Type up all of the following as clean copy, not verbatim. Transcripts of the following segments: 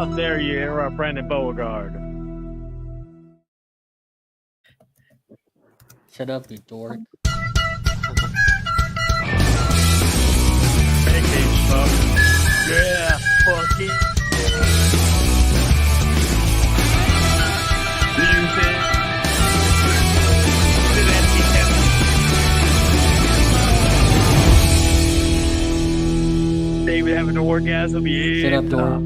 How dare you interrupt Brandon Beauregard? Shut up, you dork. Pancake fuck. Yeah, fuck it. Music. David having an orgasm. Yeah. Shut up, dork.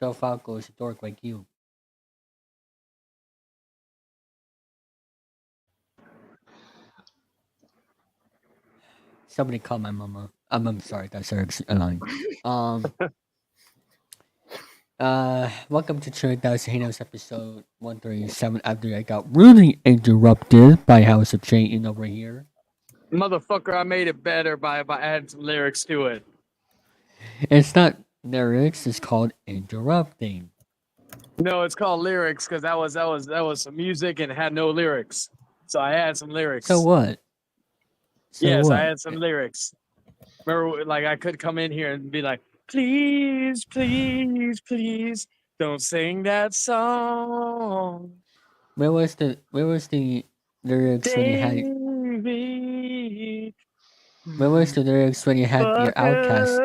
Joe Falco is a dork like you. Somebody call my mama. I'm sorry, that's Eric's line. Welcome to Chilling3000 Hangouts episode 137. After I got really interrupted by House of Chain over here. Motherfucker, I made it better by adding some lyrics to it. It's not lyrics, it's called interrupting. No, it's called lyrics because that was some music and it had no lyrics. So I had some lyrics. So what? Yes, I had some lyrics. Remember, like I could come in here and be like, please, please, please, don't sing that song. Where was the lyrics when you had? David, Where was the lyrics when you had your Outcast?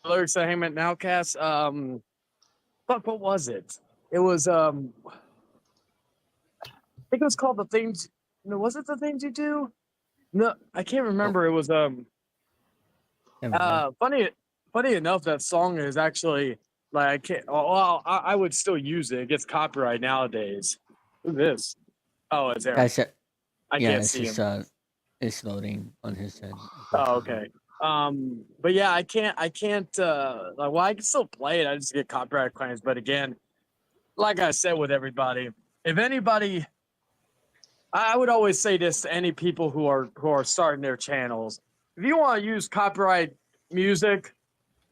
Lyrics of Hangman and Outcast. Fuck, what was it? It was I think it was called The Things. No, was it The Things You Do? No, I can't remember. It was funny enough, that song is actually like I can't. Well, I would still use it. It gets copyright nowadays. Who's this? Oh, it's Eric. I can't see him. It's loading on his head. Oh, okay. But yeah, I can't. Well, I can still play it. I just get copyright claims. But again, like I said with everybody, if anybody, I would always say this to any people who are starting their channels. If you want to use copyright music,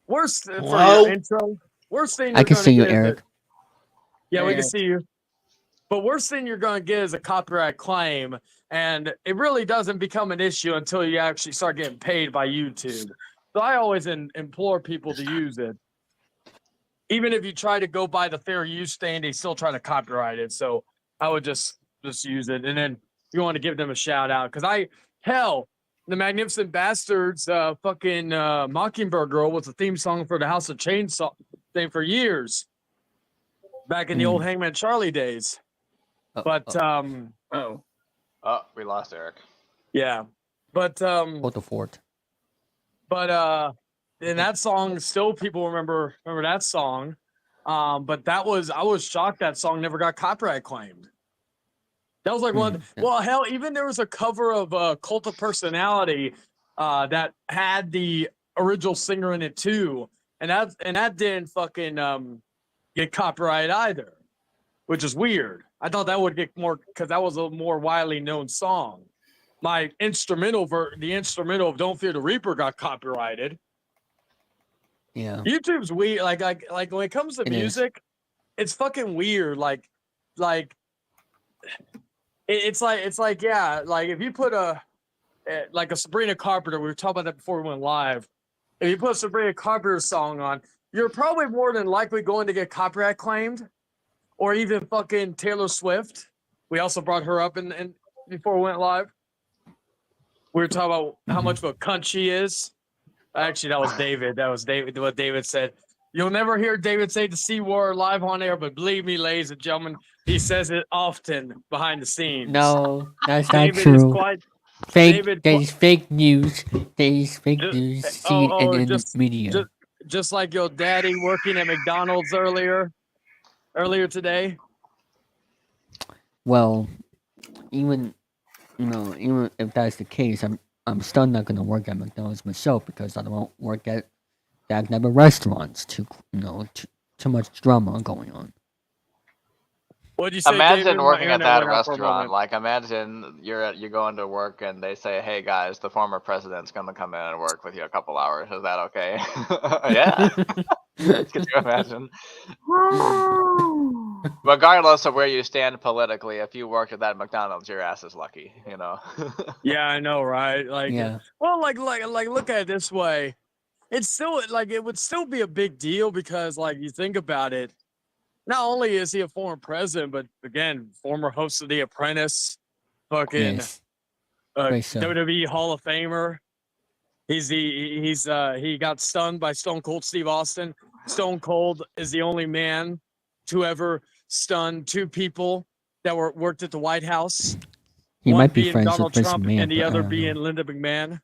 worst for your intro, worst thing I can see you, Eric. Yeah, we can see you. But worst thing you're going to get is a copyright claim, and it really doesn't become an issue until you actually start getting paid by YouTube. So I always implore people to use it. Even if you try to go by the fair use thing, they still try to copyright it. So I would just use it. And then you want to give them a shout out. Because the Magnificent Bastards fucking Mockingbird Girl was the theme song for the House of Chainsaw thing for years. Back in the old Hangman Charlie days. But we lost Eric. Yeah. But Hold the fort. But in that song, still people remember that song. But I was shocked that song never got copyright claimed. That was like one. Well, hell, even there was a cover of Cult of Personality that had the original singer in it too, and that didn't fucking get copyright either, which is weird. I thought that would get more because that was a more widely known song. My instrumental the instrumental of "Don't Fear the Reaper" got copyrighted. Yeah, YouTube's weird. Like when it comes to music, it's fucking weird. It's like yeah, like if you put a Sabrina Carpenter, we were talking about that before we went live. If you put a Sabrina Carpenter song on, you're probably more than likely going to get copyright claimed, or even fucking Taylor Swift. We also brought her up in before we went live. We were talking about how much of a cunt she is. Actually, that was David. That was David. What David said. You'll never hear David say the C word live on air, but believe me, ladies and gentlemen, he says it often behind the scenes. No, that's not true. There's fake news. There's fake news seen in the media. Just like your daddy working at McDonald's earlier today. Well, even if that's the case, I'm still not gonna work at McDonald's myself because I don't work at that type of restaurants. Too much drama going on. What'd you say, imagine David? Working at that restaurant. Like, imagine you're going to work and they say, "Hey guys, the former president's gonna come in and work with you a couple hours. Is that okay?" Yeah. Could you imagine? Regardless of where you stand politically, if you worked at that McDonald's, your ass is lucky. Yeah, I know, right? Like, yeah. Well, like look at it this way. it's still like it would still be a big deal because like you think about it, not only is he a former president, but again, former host of The Apprentice, fucking Yes. Great show. WWE Hall of Famer. He got stunned by Stone Cold Steve Austin. Stone Cold is the only man to ever stun two people that worked at the White House. He One might be being friends Donald with Vince Trump McMahon, and the but I other don't being know. Linda McMahon.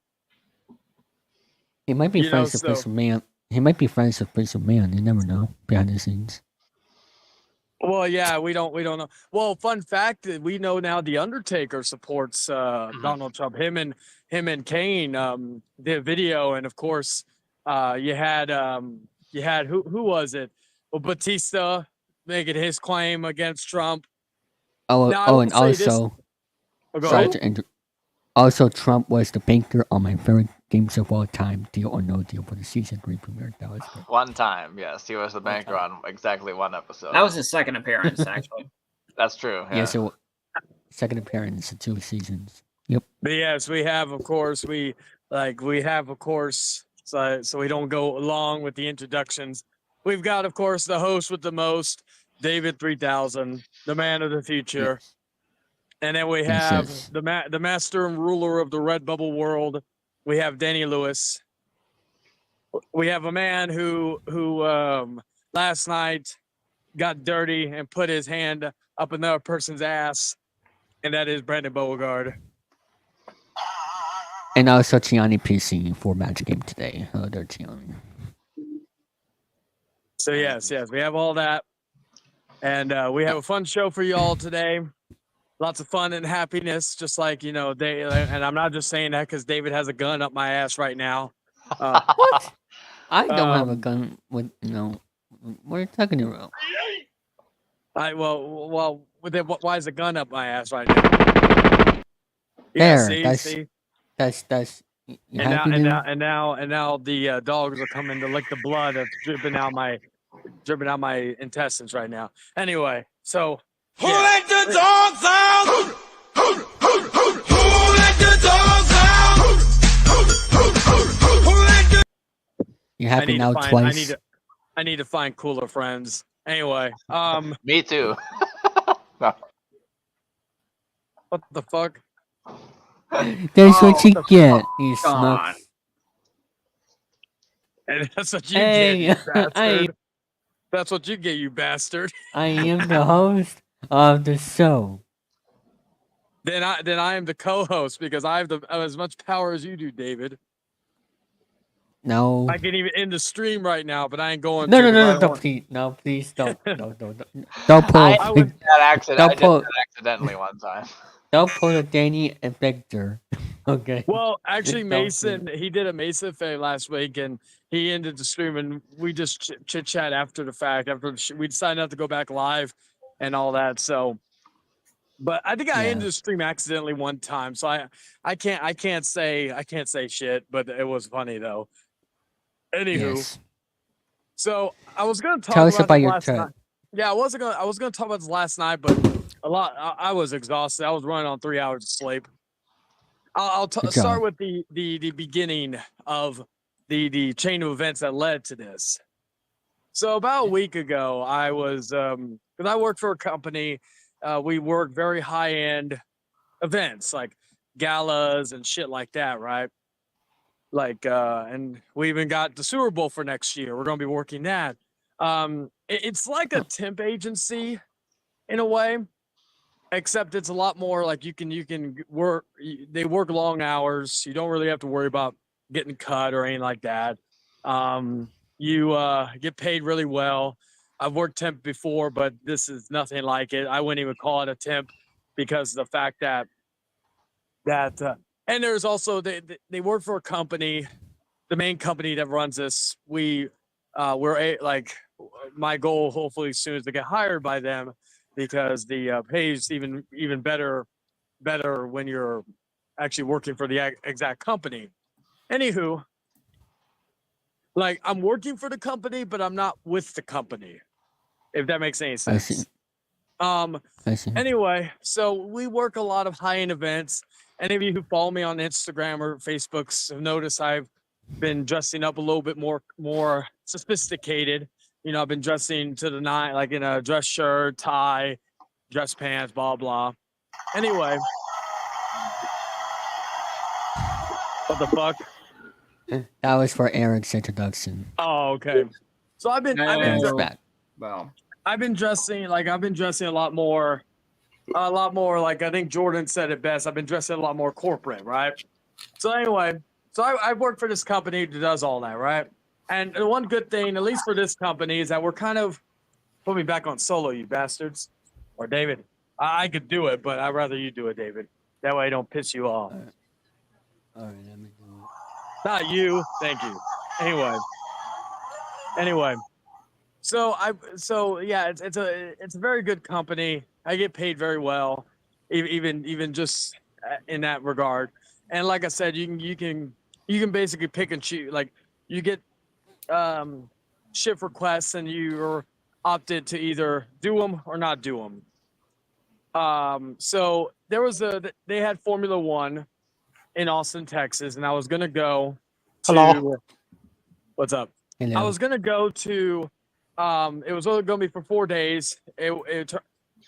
He might be You know, friends with Vince so McMahon. He might be friends with Vince McMahon. You never know behind the scenes. well, yeah, we don't know. Well, fun fact that we know now the Undertaker supports Donald Trump. Him and Kane did a video, and of course, you had who was it? Well, Batista making his claim against Trump. Oh, Now I will and say this. also, Oh, go sorry ahead. to inter- also Trump was the banker on my favorite games of all time, Deal or No Deal, for the season 3 premiere. That was good. One time, yes, he was the One banker on exactly one episode. That was his second appearance, actually. That's true. Yeah. Yes, second appearance in 2 seasons. Yep. But yes, we have, of course, so we don't go long with the introductions. We've got, of course, the host with the most, David 3000, the man of the future. Yes. And then we Yes, have yes. the master and ruler of the Red Bubble world. We have Danny Lewis. We have a man who last night got dirty and put his hand up another person's ass, and that is Brandon Beauregard. And also Gianni PC for match game today. They're Gianni. So yes, we have all that, and we have a fun show for you all today. Lots of fun and happiness, just like and I'm not just saying that because David has a gun up my ass right now. What? I don't have a Um, gun with what are you talking about? Why is the gun up my ass right now? Yeah, There, see. that's you And happy now? now the dogs are coming to lick the blood that's dripping out my intestines right now. Anyway, so Who yeah. let the dogs out? Who let the dogs out? Who let the You I happy need now to find twice? I need to find cooler friends. Anyway, Me too. No. what the fuck? That's what you the get, you God. smuck. And that's what you Hey, get, you bastard. That's what you get, you bastard. I am the host of the show. Then I am the co-host because I have as much power as you do, David. No. I can even end the stream right now, but I ain't going No, to. no, 'cause I no, don't no, want- please, no, please don't, don't pull, I I would- did that accident. I Don't did pull- that accidentally one time. don't pull the Danny and Victor. Okay. Well, actually, Don't do Mason, he did a Mason thing last week, and he ended the stream, and we just chit chat after the fact. We decided not to go back live and all that. So, but I think I Yeah. ended the stream accidentally one time, so I can't say shit, but it was funny though. Anywho, Yes. so I was gonna talk Tell us about about this your last trip. night. Yeah, I was gonna talk about this last night, but I was exhausted. I was running on 3 hours of sleep. I'll Good start job. with the beginning of the chain of events that led to this. So about a week ago, I was because I work for a company. We work very high end events like galas and shit like that, right? Like and we even got the Super Bowl for next year. We're gonna be working that. It's like a temp agency in a way, except it's a lot more like you can work. They work long hours. You don't really have to worry about getting cut or anything like that. You get paid really well. I've worked temp before, but this is nothing like it. I wouldn't even call it a temp because of the fact that and there's also they work for a company, the main company that runs this. We're like my goal hopefully soon is to get hired by them because the pay is even better when you're actually working for the exact company. Anywho, like I'm working for the company, but I'm not with the company, if that makes any I sense. see. I see. Anyway, so we work a lot of high-end events. Any of you who follow me on Instagram or Facebook have noticed I've been dressing up a little bit more sophisticated. You know, I've been dressing to the nine, like in a dress shirt, tie, dress pants, blah blah. Anyway, what the fuck? That was for Eric's introduction. Oh, okay. So I've been Eric's No. back. Well, I've been dressing a lot more like I think Jordan said it best. I've been dressing a lot more corporate, right? So anyway, I work for this company that does all that, right? And the one good thing, at least for this company, is that we're kind of put me back on solo, you bastards, or David. I could do it, but I'd rather you do it, David. That way I don't piss you off. All right, let me do it. Not you, thank you. Anyway. So yeah, it's a very good company. I get paid very well, even just in that regard. And like I said, you can basically pick and choose. Like you get shift requests, and you're opted to either do them or not do them. So they had Formula One in Austin, Texas, and I was gonna go to. Hello. What's up? Hello. I was gonna go to. It was only gonna be for 4 days.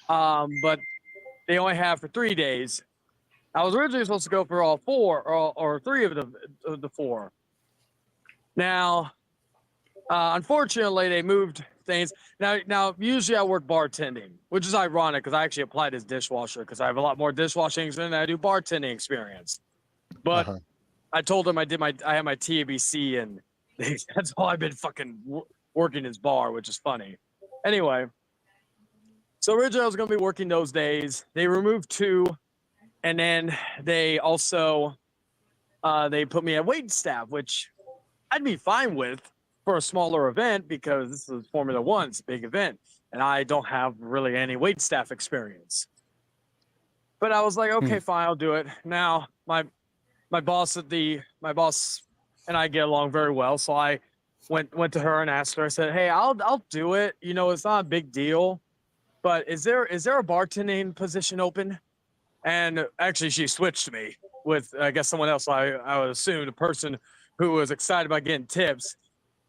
But they only have for 3 days. I was originally supposed to go for all four or three of the four. Now, unfortunately, they moved things. Now, usually I work bartending, which is ironic because I actually applied as dishwasher because I have a lot more dishwashing than I do bartending experience. But I told them I have my TABC, and that's all I've been fucking working his bar, which is funny. Anyway, so originally I was going to be working those days. They removed 2, and then they also they put me at wait staff, which I'd be fine with for a smaller event because this is Formula One, it's a big event, and I don't have really any wait staff experience. But I was like, okay, fine, I'll do it. Now my boss and I get along very well, so I went to her and asked her. I said, hey, I'll do it. You know, it's not a big deal, but is there a bartending position open? And actually, she switched me with, I guess, someone else. I would assume the person who was excited about getting tips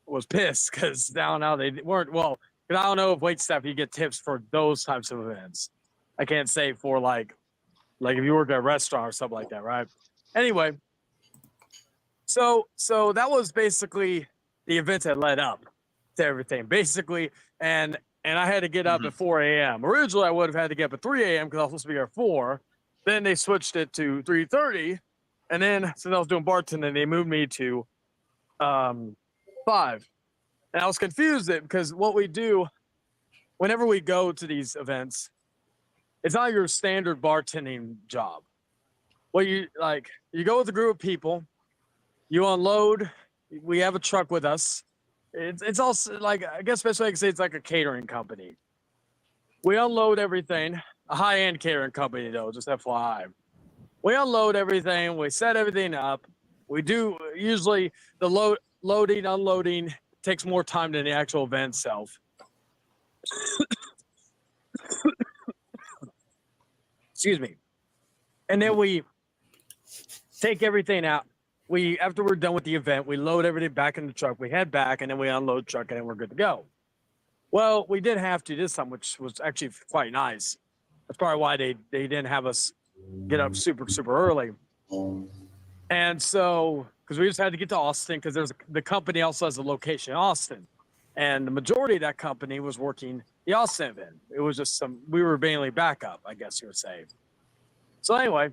was pissed because now they weren't. Well, because I don't know if wait staff you get tips for those types of events. I can't say for like if you work at a restaurant or something like that, right? Anyway, so that was basically the events that led up to everything, basically, and I had to get up at 4 a.m. Originally, I would have had to get up at 3 a.m. because I was supposed to be there at 4. Then they switched it to 3:30, and then since I was doing bartending, they moved me to 5. And I was confused because what we do whenever we go to these events, it's not your standard bartending job. Well, you go with a group of people, you unload. We have a truck with us. It's also like, I guess best way I can say it's like a catering company. We unload everything. A high-end catering company though, just FYI. We unload everything. We set everything up. We do usually the loading, unloading takes more time than the actual event itself. Excuse me. And then we take everything out. After we're done with the event, we load everything back in the truck. We head back, and then we unload the truck, and then we're good to go. Well, we did have to this time, which was actually quite nice. That's probably why they didn't have us get up super, super early. And so, because we just had to get to Austin, because the company also has a location in Austin. And the majority of that company was working the Austin event. It was just we were mainly backup, I guess you would say. So anyway,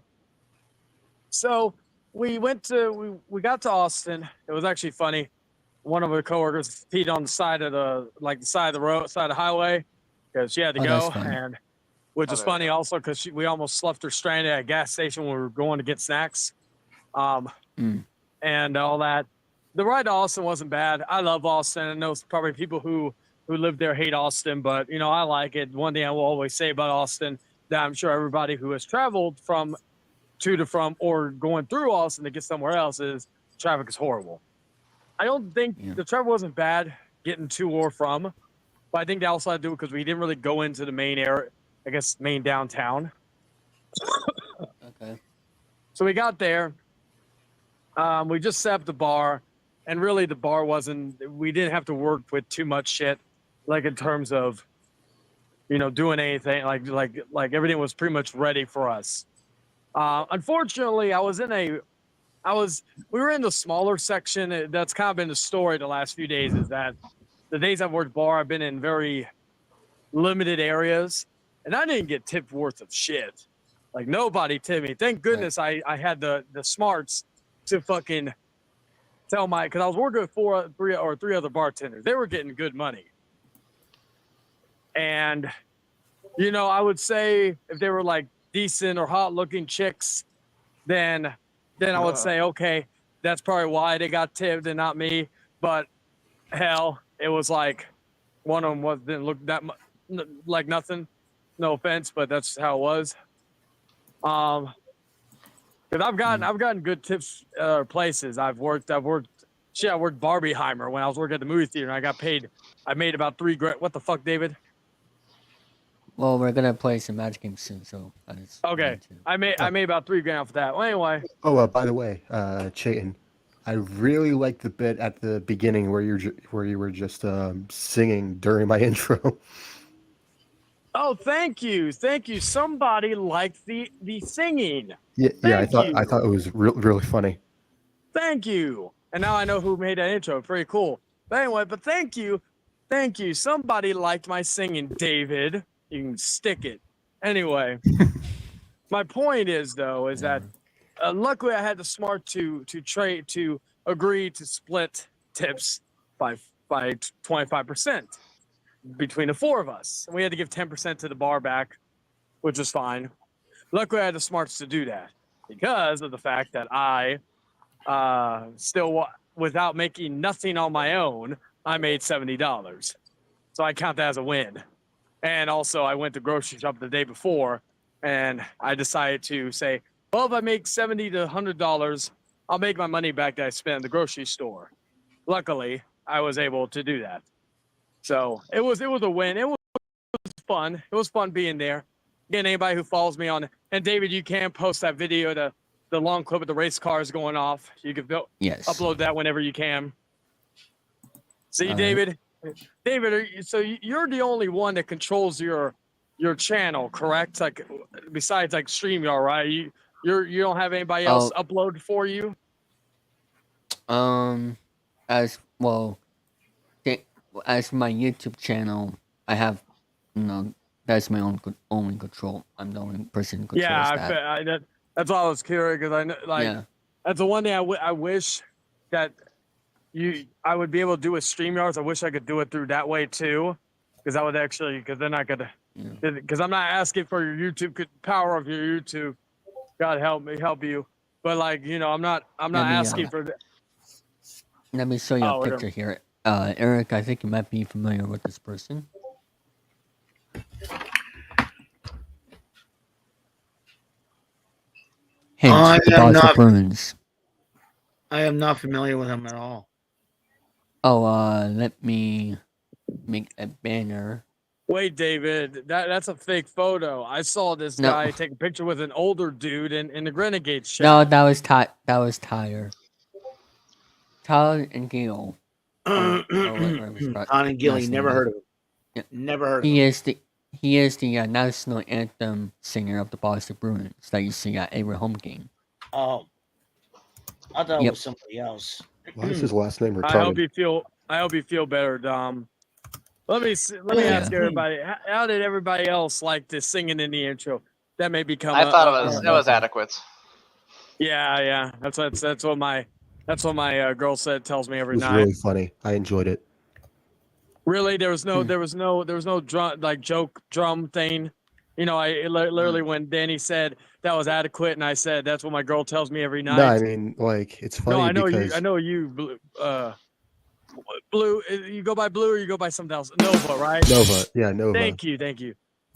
we got to Austin. It was actually funny. One of our coworkers peed on the side of the highway because she had to go, and which is funny also because we almost left her stranded at a gas station when we were going to get snacks, and all that. The ride to Austin wasn't bad. I love Austin. I know probably people who live there hate Austin, but I like it. One thing I will always say about Austin that I'm sure everybody who has traveled from or going through Austin to get somewhere else is traffic is horrible. I don't think the travel wasn't bad getting to or from, but I think they also had to do it because we didn't really go into the main area, I guess main downtown. Okay. So we got there. We just set up the bar. and really the bar wasn't. We didn't have to work with too much shit, like in terms of, doing anything. Like everything was pretty much ready for us. Unfortunately, we were in the smaller section. That's kind of been the story the last few days. Is that the days I've worked bar, I've been in very limited areas, and I didn't get tipped worth of shit. Like nobody tipped me. Thank goodness I had the smarts to fucking tell because I was working with three other bartenders. They were getting good money, and I would say if they were like decent or hot looking chicks, then I would say okay, that's probably why they got tipped and not me. But hell, it was like one of them didn't look that much like nothing. No offense, but that's how it was. Because I've gotten good tips places. I worked Barbieheimer when I was working at the movie theater, and I got paid. I made about $3,000. What the fuck, David? Well, we're gonna play some Magic games soon, so okay. I made about $3,000 off that. Well, anyway. Oh, by the way, Chayton, I really liked the bit at the beginning where you were just singing during my intro. Oh, thank you. Somebody liked the singing. Yeah, I thought it was really funny. Thank you. And now I know who made that intro. Pretty cool. But anyway, thank you. Somebody liked my singing, David. You can stick it. Anyway, my point is that luckily I had the smart to agree to split tips by 25%. Between the four of us, and we had to give 10% to the bar back, which was fine. Luckily, I had the smarts to do that because of the fact that I still, without making nothing on my own, I made $70. So I count that as a win. And also, I went to grocery shop the day before, and I decided to say, well, if I make $70 to $100, I'll make my money back that I spent in the grocery store. Luckily, I was able to do that. So it was a win. It was fun. It was fun being there. Again, anybody who follows me on, and David, you can post that video, the long clip of the race cars going off. You can upload that whenever you can. See, David, so you're the only one that controls your channel, correct? Like besides like StreamYard, right? You don't have anybody else upload for you. As well. As my YouTube channel, I have, that's my only control. I'm the only person who controls that. That's all I was curious because I know, that's the one thing I wish that I would be able to do with StreamYards. I wish I could do it through that way too, because I would actually, because then I could, because I'm not asking for your YouTube power of your YouTube. God help you, but I'm not asking for that. Let me show you a picture here. Eric, I think you might be familiar with this person. I am not familiar with him at all. Let me make a banner. Wait, David, that's a fake photo. I saw this guy take a picture with an older dude in the Renegade shop. No, that was Tyler. Tyler and Gil. Todd and Gilly, never heard of him. Yeah. Never heard of him. He is the national anthem singer of the Boston Bruins that you see at every home game. Oh, I thought it was somebody else. Why is his last name retarded? I hope you feel better, Dom. Let me ask everybody. How did everybody else like this singing in the intro? That may become. I thought it was adequate. Yeah. That's what my girl said. Tells me every night. It was really funny. I enjoyed it. Really, there was no drum joke drum thing. I literally when Danny said that was adequate, and I said that's what my girl tells me every night. No, I mean it's funny. No, I know because... you. I know you. Blue. You go by Blue or you go by something else? Nova, right? Nova. Yeah, Nova. Thank you.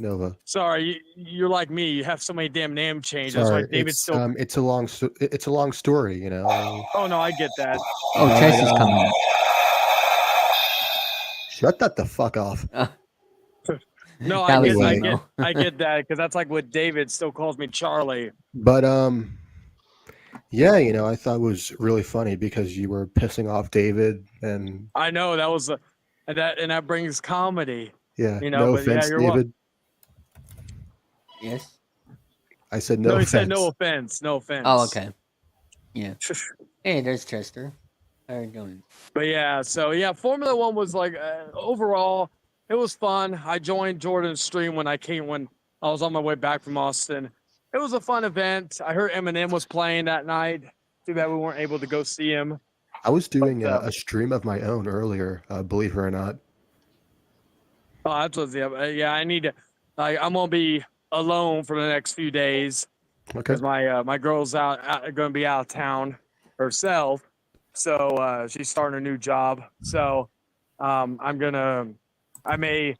Nova. Sorry, you're like me. You have so many damn name changes. Sorry, Like David still. It's a long story, Oh no, I get that. Oh, Chase is coming up. Shut that the fuck off. No, I get that because that's like what David still calls me Charlie. But Yeah, I thought it was really funny because you were pissing off David, and I know that was and that brings comedy. yeah, You know, no but yeah, offense, you're welcome. David. Yes. I said No, no he offense. said no offense. No offense. Oh, okay. Yeah. Hey, there's Chester. How are you doing? But yeah, so yeah, Formula One was like overall, it was fun. I joined Jordan's stream when I was on my way back from Austin. It was a fun event. I heard Eminem was playing that night. Too bad we weren't able to go see him. I was doing But, a stream of my own earlier, believe it or not. Oh, that's what. Yeah, I need to. I'm gonna be alone for the next few days Okay. because my girl's gonna be out of town herself, so she's starting a new job. So I may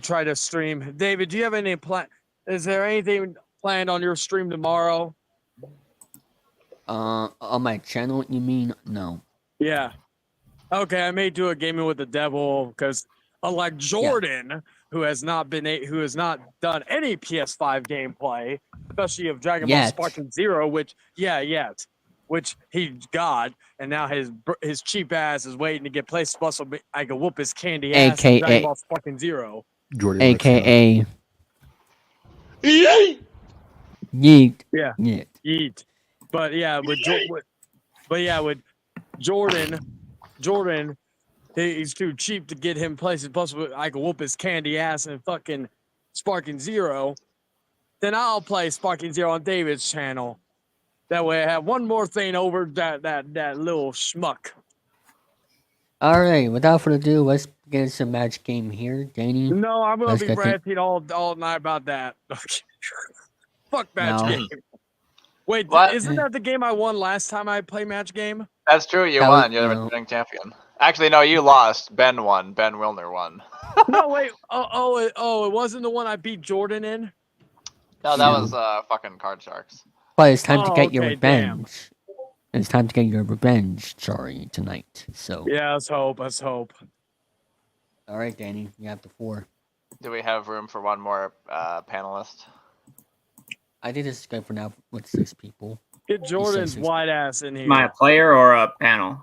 try to stream. David, do you have any plan? Is there anything planned on your stream tomorrow? On my channel, you mean? No. Yeah. Okay, I may do a gaming with the devil because unlike Jordan, who has not done any PS5 gameplay, especially of Dragon Ball Yet. Sparking Zero, which he got, and now his cheap ass is waiting to get PlayStation. So I can whoop his candy ass in Dragon Ball Sparking Zero. Jordan, AKA. Yeet! Yeet. Yeah. Yeah. Yeet. But yeah, with Jordan, he's too cheap to get him places. Plus, I can whoop his candy ass in fucking Sparking Zero. Then I'll play Sparking Zero on David's channel. That way, I have one more thing over that little schmuck. All right. Without further ado, let's get some match game here, Danny. No, I'm gonna Let's be get the- ranting all night about that. Fuck match No. game. Wait, What? isn't that the game I won last time I played match game? That's true. You That was- won. You're the no. returning champion. Actually, no, you lost. Ben won. Ben Wilner won. No, wait. It wasn't the one I beat Jordan in. No, that No. was fucking Card Sharks. But it's time to get your okay, damn. revenge. It's time to get your revenge, sorry, tonight. So, Yeah, let's hope. all right, Danny, you have the 4. Do we have room for one more panelist? I think this is good for now with 6 people. Get Jordan's says- white ass in here. Am I a player or a panel?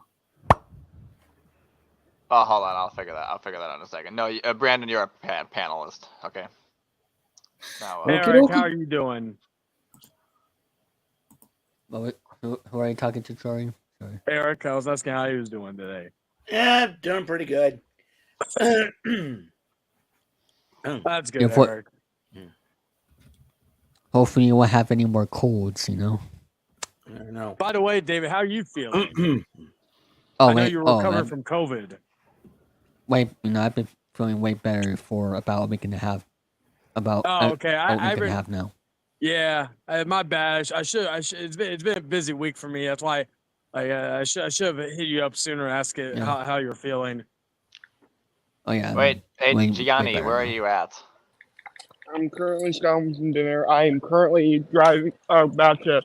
Oh, hold on. I'll figure that out in a second. No, Brandon, you're a panelist. Okay. Now, Hey, Eric, how are you doing? Well, who are you talking to, sorry? Sorry. Eric, I was asking how he was doing today. Yeah, I'm doing pretty good. That's good, Yeah, Eric. Hopefully you won't have any more colds, you know? I don't know. By the way, David, how are you feeling? Oh, I know wait. you Oh, recovered from COVID. wait, I've been feeling way better for about a week and a half. About Oh, okay. a week and a been, half now. yeah, my bad. I should. It's been a busy week for me. That's why I should have hit you up sooner, ask it Yeah. how you're feeling. Oh, yeah. wait, hey, way Gianni, better where are now. you at? I'm currently stopping from dinner. I am currently driving, about to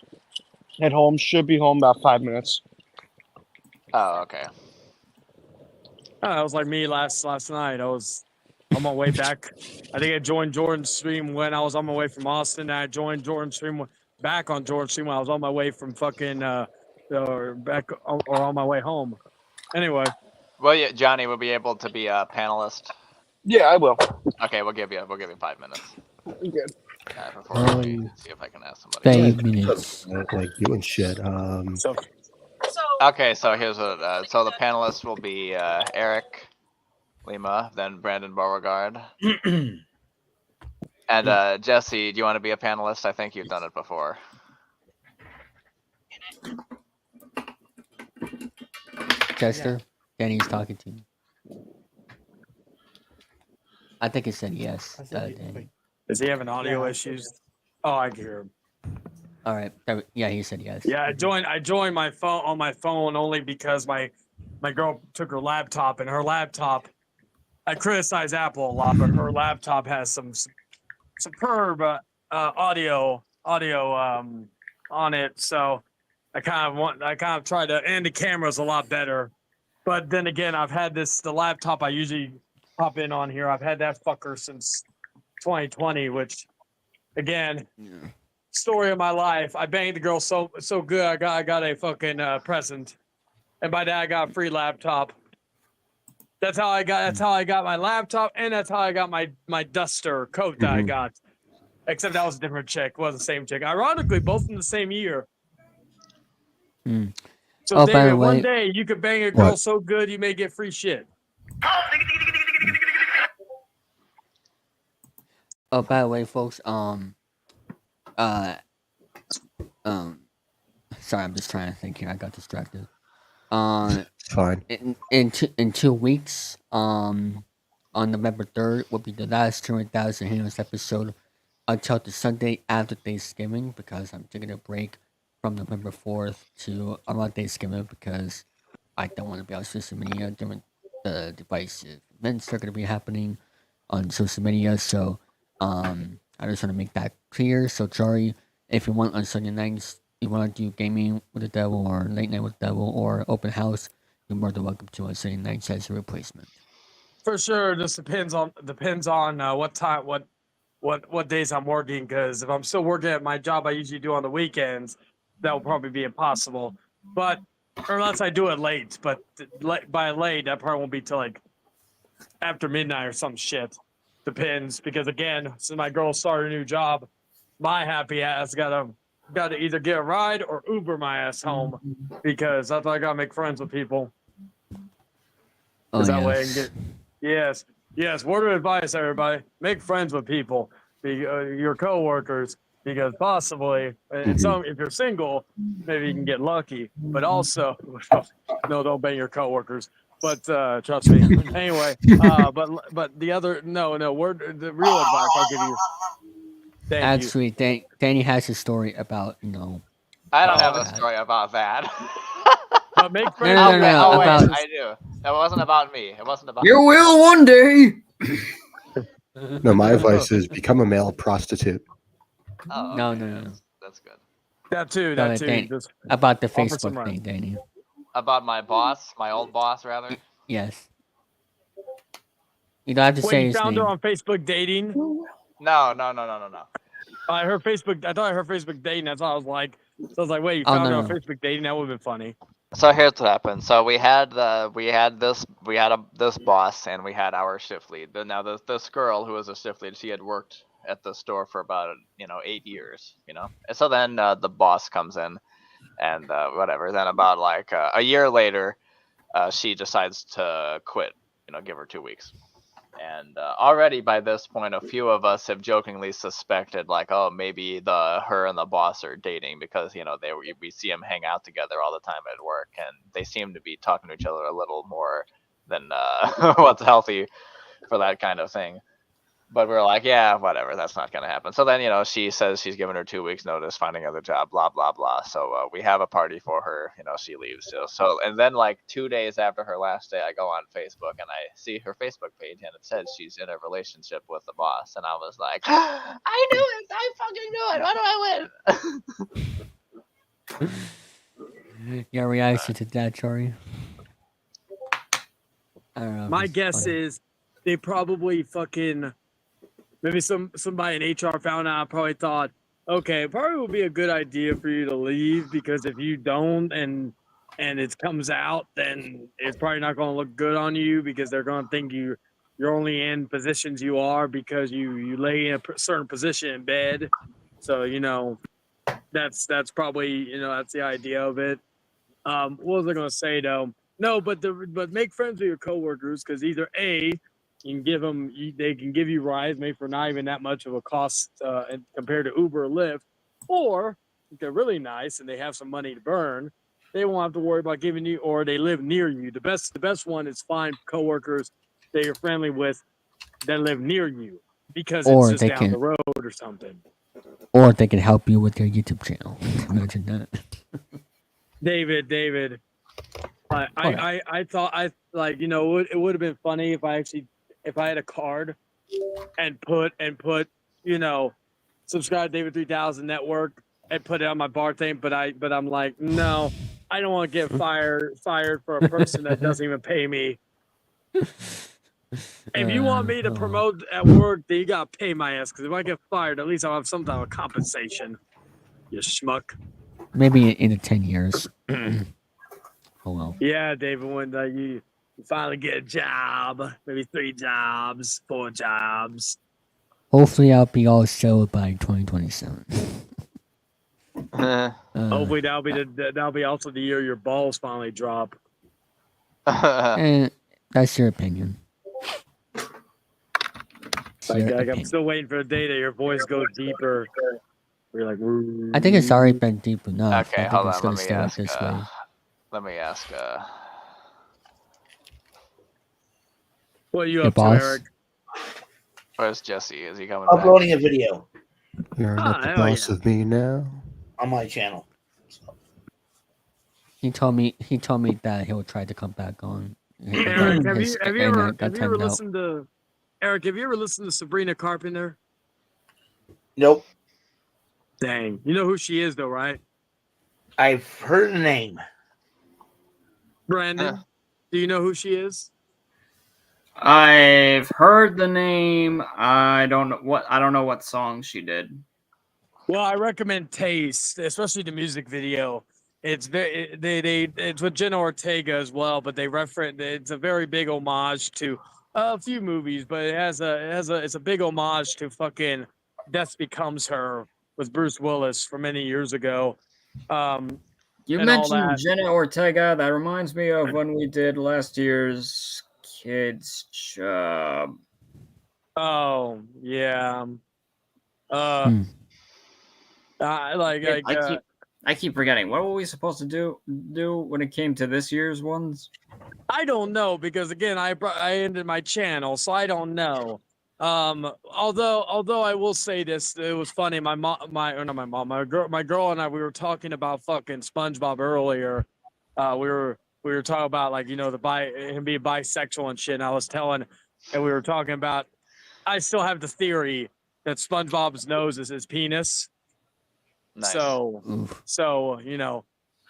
head home. Should be home about 5 minutes. Oh, okay. That was like me last night. I was on my way back. I think I joined Jordan's stream when I was on my way from Austin. And I joined Jordan's stream back on Jordan's stream when I was on my way from fucking back or on my way home. Anyway, Well, yeah, Johnny will be able to be a panelist. Yeah, I will. Okay, we'll give you 5 minutes. Good. Before we see if I can ask somebody. 5 minutes. Like doing shit. so Okay, so here's what. So the panelists will be Eric Lima, then Brandon Beauregard, and Jesse. Do you want to be a panelist? I think you've done it before. Chester, Danny's talking to you. I think he said yes. Danny. is he having audio issues? Oh, I can hear him. All right. Yeah, he said yes. Yeah, I joined my phone on my phone only because my girl took her laptop, and her laptop, I criticize Apple a lot, but her laptop has some superb audio on it. So I kind of try to, and the camera's a lot better. But then again, I've had the laptop I usually pop in on here. I've had that fucker since 2020, which again, story of my life. I banged the girl so good. I got a fucking present, and by that I got a free laptop. That's how I got my laptop, and that's how I got my duster coat that I got. Except that was a different chick. It wasn't the same chick. Ironically, both in the same year. Mm. So Oh, by David, the one way- day you could bang a girl What? so good you may get free shit. Oh, by the way, folks, sorry, I'm just trying to think here. I got distracted. It's fine. In 2 weeks, on November 3rd will be the last 200,000 Hangouts episode until the Sunday after Thanksgiving, because I'm taking a break from November 4th to around Thanksgiving because I don't want to be on social media during the divisive events that are going to be happening on social media. So, I just want to make that clear. So, Jari, if you want on Sunday nights, you want to do gaming with the devil or late night with the devil or open house, you're more than welcome to on Sunday nights as a replacement. For sure, just depends on what time, what days I'm working. Because if I'm still working at my job, I usually do on the weekends. That will probably be impossible. But unless I do it late, but by late, that probably won't be till like after midnight or some shit. Depends, because again, since my girl started a new job, my happy ass gotta either get a ride or Uber my ass home, because I thought I gotta make friends with people. Oh, That way I can yes. get yes. Word of advice, everybody: make friends with people, your coworkers, because possibly, and some if you're single, maybe you can get lucky. But also, no, don't bang your coworkers. But trust me. Anyway, but the other word the real advice I'll give you. Thank you. Actually, Danny has a story about, I don't have Oh, a story about that. But make friends. No, with no, your no, wait, about- I do. That wasn't about me. It wasn't about. You will one day. No, my advice is become a male prostitute. Oh, No, okay, no, no. That's good. That too. No, That too. Danny. Just About the Offer some Facebook rent. thing, Danny. About my boss, my old boss, rather. Yes. You don't have to wait, say you his found name. her on Facebook dating? No. I heard Facebook. I thought I heard Facebook dating. That's all I was like. So I was like, wait, you Oh, found no, her on no. Facebook dating? That would have been funny. So here's what happened. So we had this boss, and we had our shift lead. But now this girl who was a shift lead, she had worked at the store for about 8 years. And so then the boss comes in, and whatever. Then about like a year later, she decides to quit. Give her 2 weeks. And already by this point, a few of us have jokingly suspected, like, oh, maybe her and the boss are dating, because we see them hang out together all the time at work, and they seem to be talking to each other a little more than what's healthy for that kind of thing. But we're like, yeah, whatever, that's not gonna happen. So then she says she's giving her 2 weeks notice, finding another job, blah blah blah. So we have a party for her. She leaves. So and then like 2 days after her last day, I go on Facebook and I see her Facebook page, and it says she's in a relationship with the boss, and I was like, I knew it, I fucking knew it. Why do I win? Your reaction to that, Jari? I don't know. if My it's guess funny. is they probably fucking maybe somebody in HR found out. Probably thought, okay, it probably would be a good idea for you to leave, because if you don't and it comes out, then it's probably not going to look good on you, because they're going to think you're only in positions you are because you lay in a certain position in bed. So that's probably that's the idea of it. What was I going to say though? No, but make friends with your coworkers, because either A, you can give them, they can give you rides, maybe for not even that much of a cost compared to Uber or Lyft, or if they're really nice and they have some money to burn, they won't have to worry about giving you, or they live near you. The best one is find coworkers that you're friendly with that live near you, because Or it's they just down can- the road or something. Or they can help you with your YouTube channel. Imagine that. David, I thought it would have been funny if I had a card and put subscribe to David 3000 Network and put it on my bar thing, but I'm like, no, I don't want to get fired for a person that doesn't even pay me. If you want me to promote at work, then you gotta pay my ass, because if I get fired, at least I'll have some type of compensation. You schmuck. Maybe in 10 years. Oh well. Yeah, David, when you finally get a job, maybe 3 jobs, 4 jobs. Hopefully, I'll be all sold by 2027. Hopefully, that'll be also the year your balls finally drop. And that's your opinion. It's your Like I'm opinion. still waiting for the day that your voice goes deeper. We're like, I think it's already been deep enough. Okay, I think hold it's on. gonna Let me stay like ask. this way. Let me ask. What are you Your up to, boss? Eric? Where's Jesse? Is he coming back? Uploading a video You're not the hell boss yeah. of me now. on my channel. He told me that he'll try to come back on. Eric, have His you ever internet got have you ever timed out. listened to Eric? Have you ever listened to Sabrina Carpenter? Nope. Dang, you know who she is, though, right? I've heard the name. Brandon, do you know who she is? I've heard the name. I don't know what song she did. Well, I recommend Taste, especially the music video. It's it's with Jenna Ortega as well, but they reference it's a very big homage to a few movies, but it's a big homage to fucking Death Becomes Her with Bruce Willis from many years ago. You And all mentioned that. Jenna Ortega. That reminds me of when we did last year's kids job. Oh yeah. Hmm. I keep forgetting. What were we supposed to do when it came to this year's ones? I don't know because again I ended my channel, so I don't know. Although I will say this, it was funny. My girl and I, we were talking about fucking SpongeBob earlier. We were talking about like him being bisexual and shit. And I was telling, and we were talking about. I still have the theory that SpongeBob's nose is his penis. Nice. So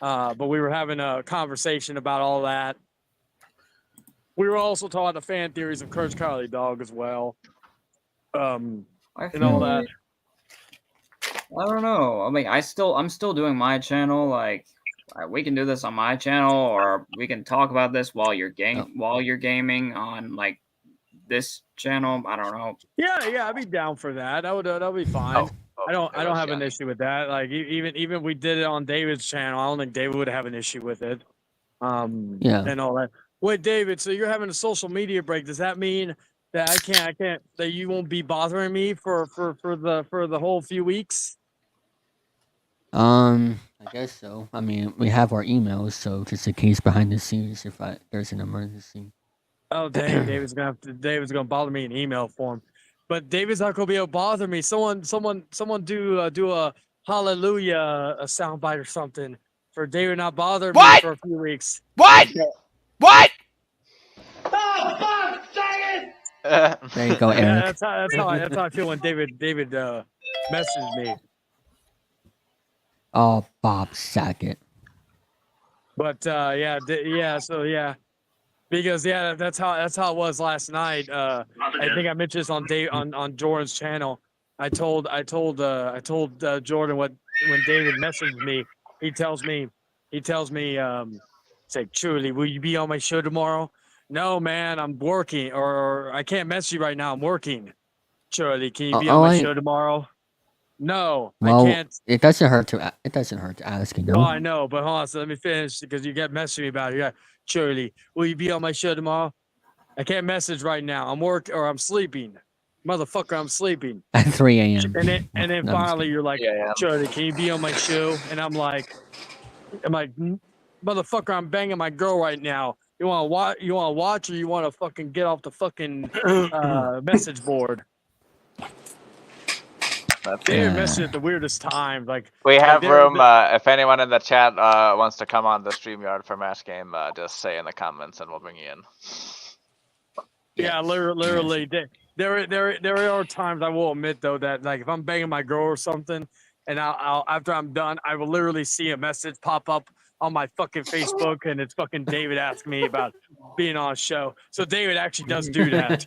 but we were having a conversation about all that. We were also talking about the fan theories of Courage Cowardly Dog as well. And all that. I don't know. I mean, I'm still doing my channel. Like, we can do this on my channel, or we can talk about this while you're gaming on like this channel. I don't know. Yeah, I'd be down for that. That'll be fine. I don't have an issue with that. Like even if we did it on David's channel, I don't think David would have an issue with it. Yeah. And all that. Wait, David, so you're having a social media break. Does that mean that I can't that you won't be bothering me for the whole few weeks? I guess so. I mean, we have our emails, so just in case behind the scenes if there's an emergency. Oh dang, David's gonna bother me in email form. But David's not gonna be able to bother me. Someone do a hallelujah a soundbite or something for David not bothering me for a few weeks. What? What? There you go, Eric. Yeah, that's how I feel when David messages me. Oh, Bob Saget. But because that's how it was last night. I think I mentioned this on Jordan's channel. I told Jordan when David messaged me. He tells me, say, Truly, will you be on my show tomorrow? No, man, I'm working, or I can't message you right now. I'm working. Truly, can you be on my show tomorrow? No, Well, I can't. it doesn't hurt to ask, you know. Oh, I know, but hold on. So let me finish because you get messaging me about it. Yeah, Shirley, will you be on my show tomorrow? I can't message right now. I'm sleeping. Motherfucker, I'm sleeping. At 3 a.m. And then No, finally you're like, Yeah. Shirley, can you be on my show? And I'm like, motherfucker, I'm banging my girl right now. You want to watch, or you want to fucking get off the fucking message board? David messaged at the weirdest time. Like We have like, room. If anyone in the chat wants to come on the StreamYard for Match Game, just say in the comments and we'll bring you in. Yeah, literally. There are times I will admit though that like if I'm banging my girl or something, and I'll after I'm done, I will literally see a message pop up on my fucking Facebook, and it's fucking David asking me about being on a show. So David actually does do that.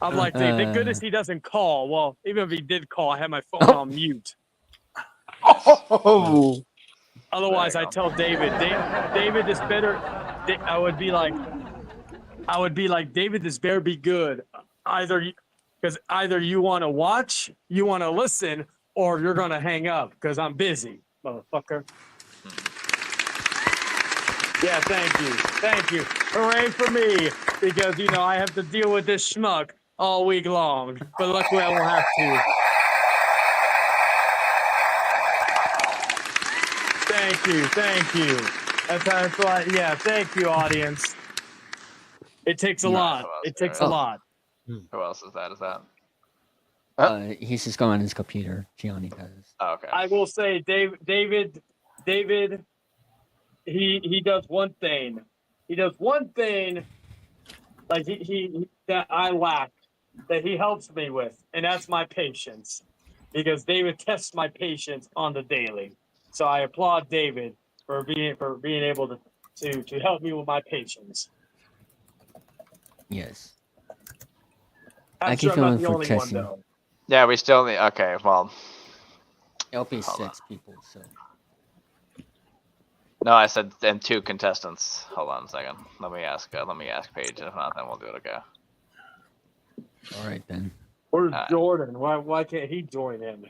I'm like, thank goodness he doesn't call. Well, even if he did call, I had my phone on mute. Oh, Otherwise, I tell David, David, this better. I would be like, David, this better be good. Because either you want to watch, you want to listen, or you're gonna hang up because I'm busy, motherfucker. Yeah, thank you. Hooray for me, because I have to deal with this schmuck all week long. But luckily, I won't have to. Thank you. That's why. Yeah, thank you, audience. It takes a lot. It takes a lot. Who else is that? Is that? He's just going on his computer. Gianni does. Oh, okay. I will say, David, he does one thing. He does one thing, like he that I lack, that he helps me with, and that's my patience. Because David tests my patience on the daily. So I applaud David for being able to help me with my patience. Yes. I'm I sure keep I'm not feeling the for only one Jesse. though. Yeah, we still need. Okay, well. It'll be Hold 6 people, so. No, I said and 2 contestants. Hold on a second. Let me ask Paige. If not, then we'll do it. Okay. All right then. Where's Jordan? Why can't he join in?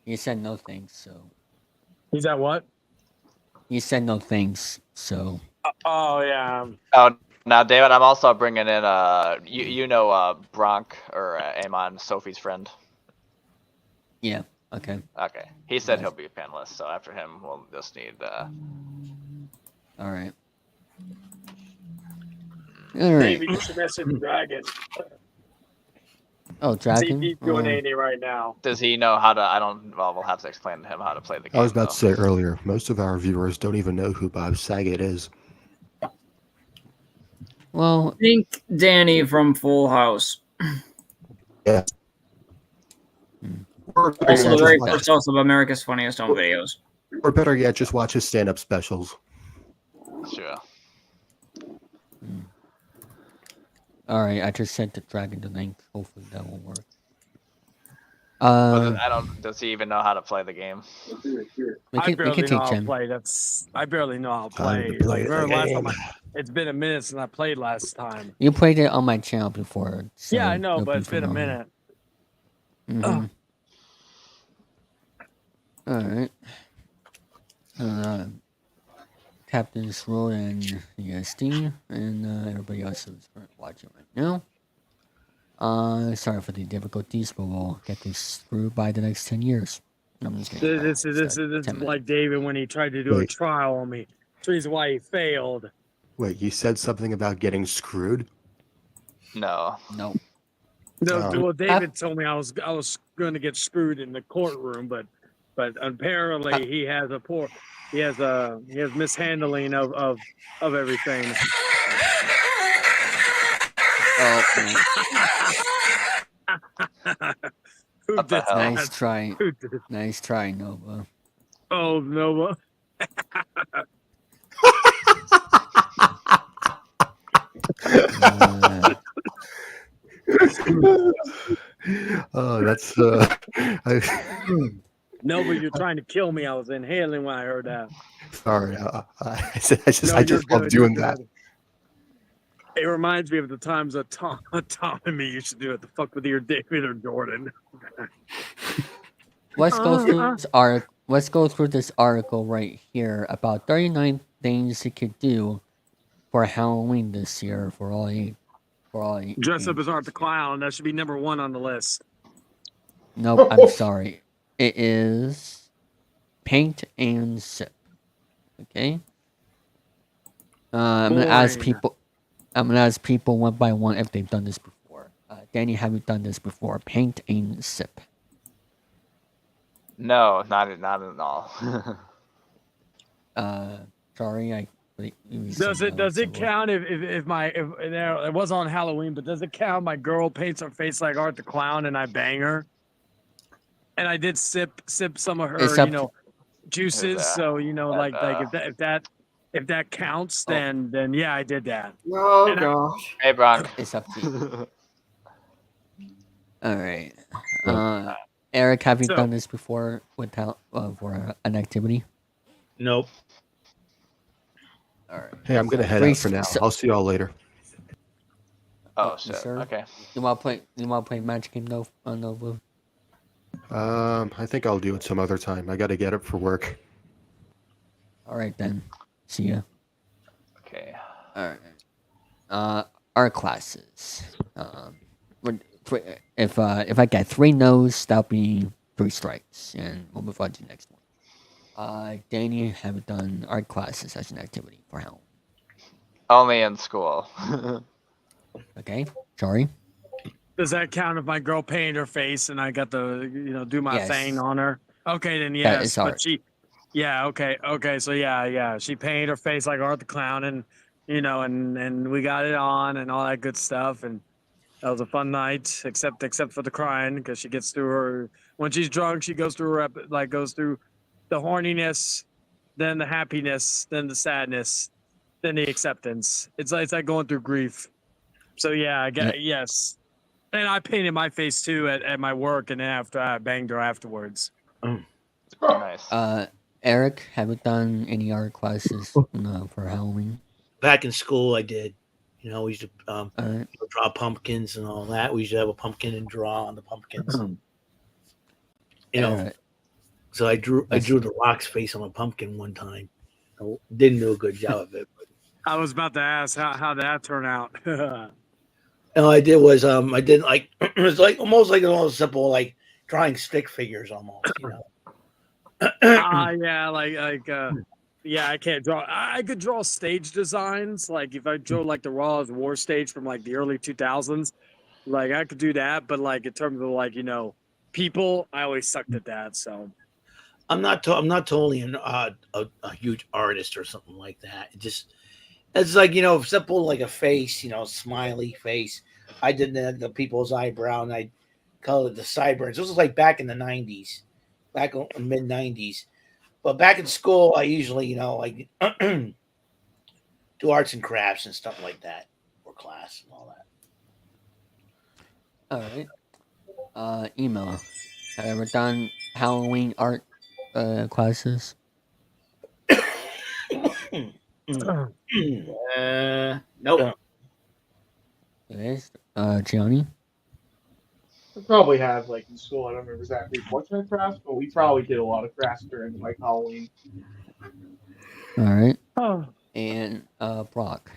You said no thanks, so. He's at what? You said no thanks, so. Oh yeah. Oh, now David, I'm also bringing in Bronk or Amon, Sophie's friend. Yeah. Okay. Okay. He said he'll be a panelist, so after him, we'll just need. All right. Maybe you should message Dragon. Oh, Dragon. See, he's doing 80 right now. Does he know how to? I don't. Well, we'll have to explain to him how to play the game. I was about to say earlier, most of our viewers don't even know who Bob Saget is. Well, think Danny from Full House. Yeah. Also, the very first host of America's Funniest Home Videos. Or better yet, just watch his stand-up specials. Sure. All right, I just sent the Dragon the link. Hopefully that will work. I don't. Does he even know how to play the game? I barely know how to play. I barely know how to play. It's been a minute since I played last time. You played it on my channel before. So yeah, I know, but it's been a minute. Mm-hmm. All right. Captain's Role and ESD, and everybody else who's watching right now. Sorry for the difficulties, but we'll get this through by the next 10 years. I'm just kidding. This is like David when he tried to do a trial on me. That's the reason why he failed. Wait, you said something about getting screwed? No. No. No, well, David told me I was going to get screwed in the courtroom, but apparently he has mishandling of everything. Oh, Who did nice that? try. Who did it? Nice try, Nova. Oh, Nova. Oh, that's Nova, you're trying to kill me. I was inhaling when I heard that. Sorry, I just love doing that. It reminds me of the times that Tom and me used to do it. The fuck with either David or Jordan. Let's go through this article. Let's go through this article right here about 39 things you could do for Halloween this year for all you. Dress up as Art the Clown. That should be number 1 on the list. Nope, I'm sorry. It is paint and sip. Okay. I'm gonna ask people. One by one if they've done this before. Danny, have you done this before? Paint and sip. No, not at all. Sorry, Does it count if it was on Halloween? But does it count? My girl paints her face like Art the Clown, and I bang her, and I did sip some of her, juices. So if that counts, then yeah, I did that. Oh gosh. Hey, Bronk. It's up to you. All right. Eric, have you So- done this before without for an activity? Nope. All right. Hey, I'm gonna head out for now. I'll see y'all later. Oh you shit. sure? Okay. You want to play match game no blue? I think I'll do it some other time. I gotta get up for work. All right then. See ya. Okay. All right. Art classes. If I get 3 no's, that'll be 3 strikes, and we'll move on to the next one. Danny, have you done art classes as an activity for Halloween? Only in school. Okay. Sorry. Does that count if my girl painted her face and I got to, do my Yes. thing on her? Okay, then That yes. is But art. okay. So yeah. She painted her face like Art the Clown, and and we got it on and all that good stuff, and that was a fun night, except for the crying, because she gets through her when she's drunk. She goes through goes through the horniness, then the happiness, then the sadness, then the acceptance. It's like going through grief. So yeah, yes. And I painted my face too at my work, and then after I banged her afterwards. Nice. Eric, have you done any art classes for Halloween? Back in school, I did. We used to All right. draw pumpkins and all that. We used to have a pumpkin and draw on the pumpkins. All right. So I drew the Rock's face on a pumpkin one time. I didn't do a good job of it. But I was about to ask how that turned out. all I did was I did like it was like almost like a little simple like drawing stick figures almost. Yeah, I can't draw. I could draw stage designs. Like if I drew like the Raw War stage from like the early 2000s, like I could do that. But like in terms of like people, I always sucked at that. So I'm not totally a huge artist or something like that. It's like simple like a face, smiley face. I did the people's eyebrow and I colored the sideburns. This was like back in the 90s, back in the mid 90s. But back in school, I usually like do arts and crafts and stuff like that for class and all that. All right. Email. Have you ever done Halloween art classes? Nope. Okay. Gianni? I probably have like in school. I don't remember exactly what kind of crafts, but we probably did a lot of crafts during like Halloween. All right. oh. And Brock.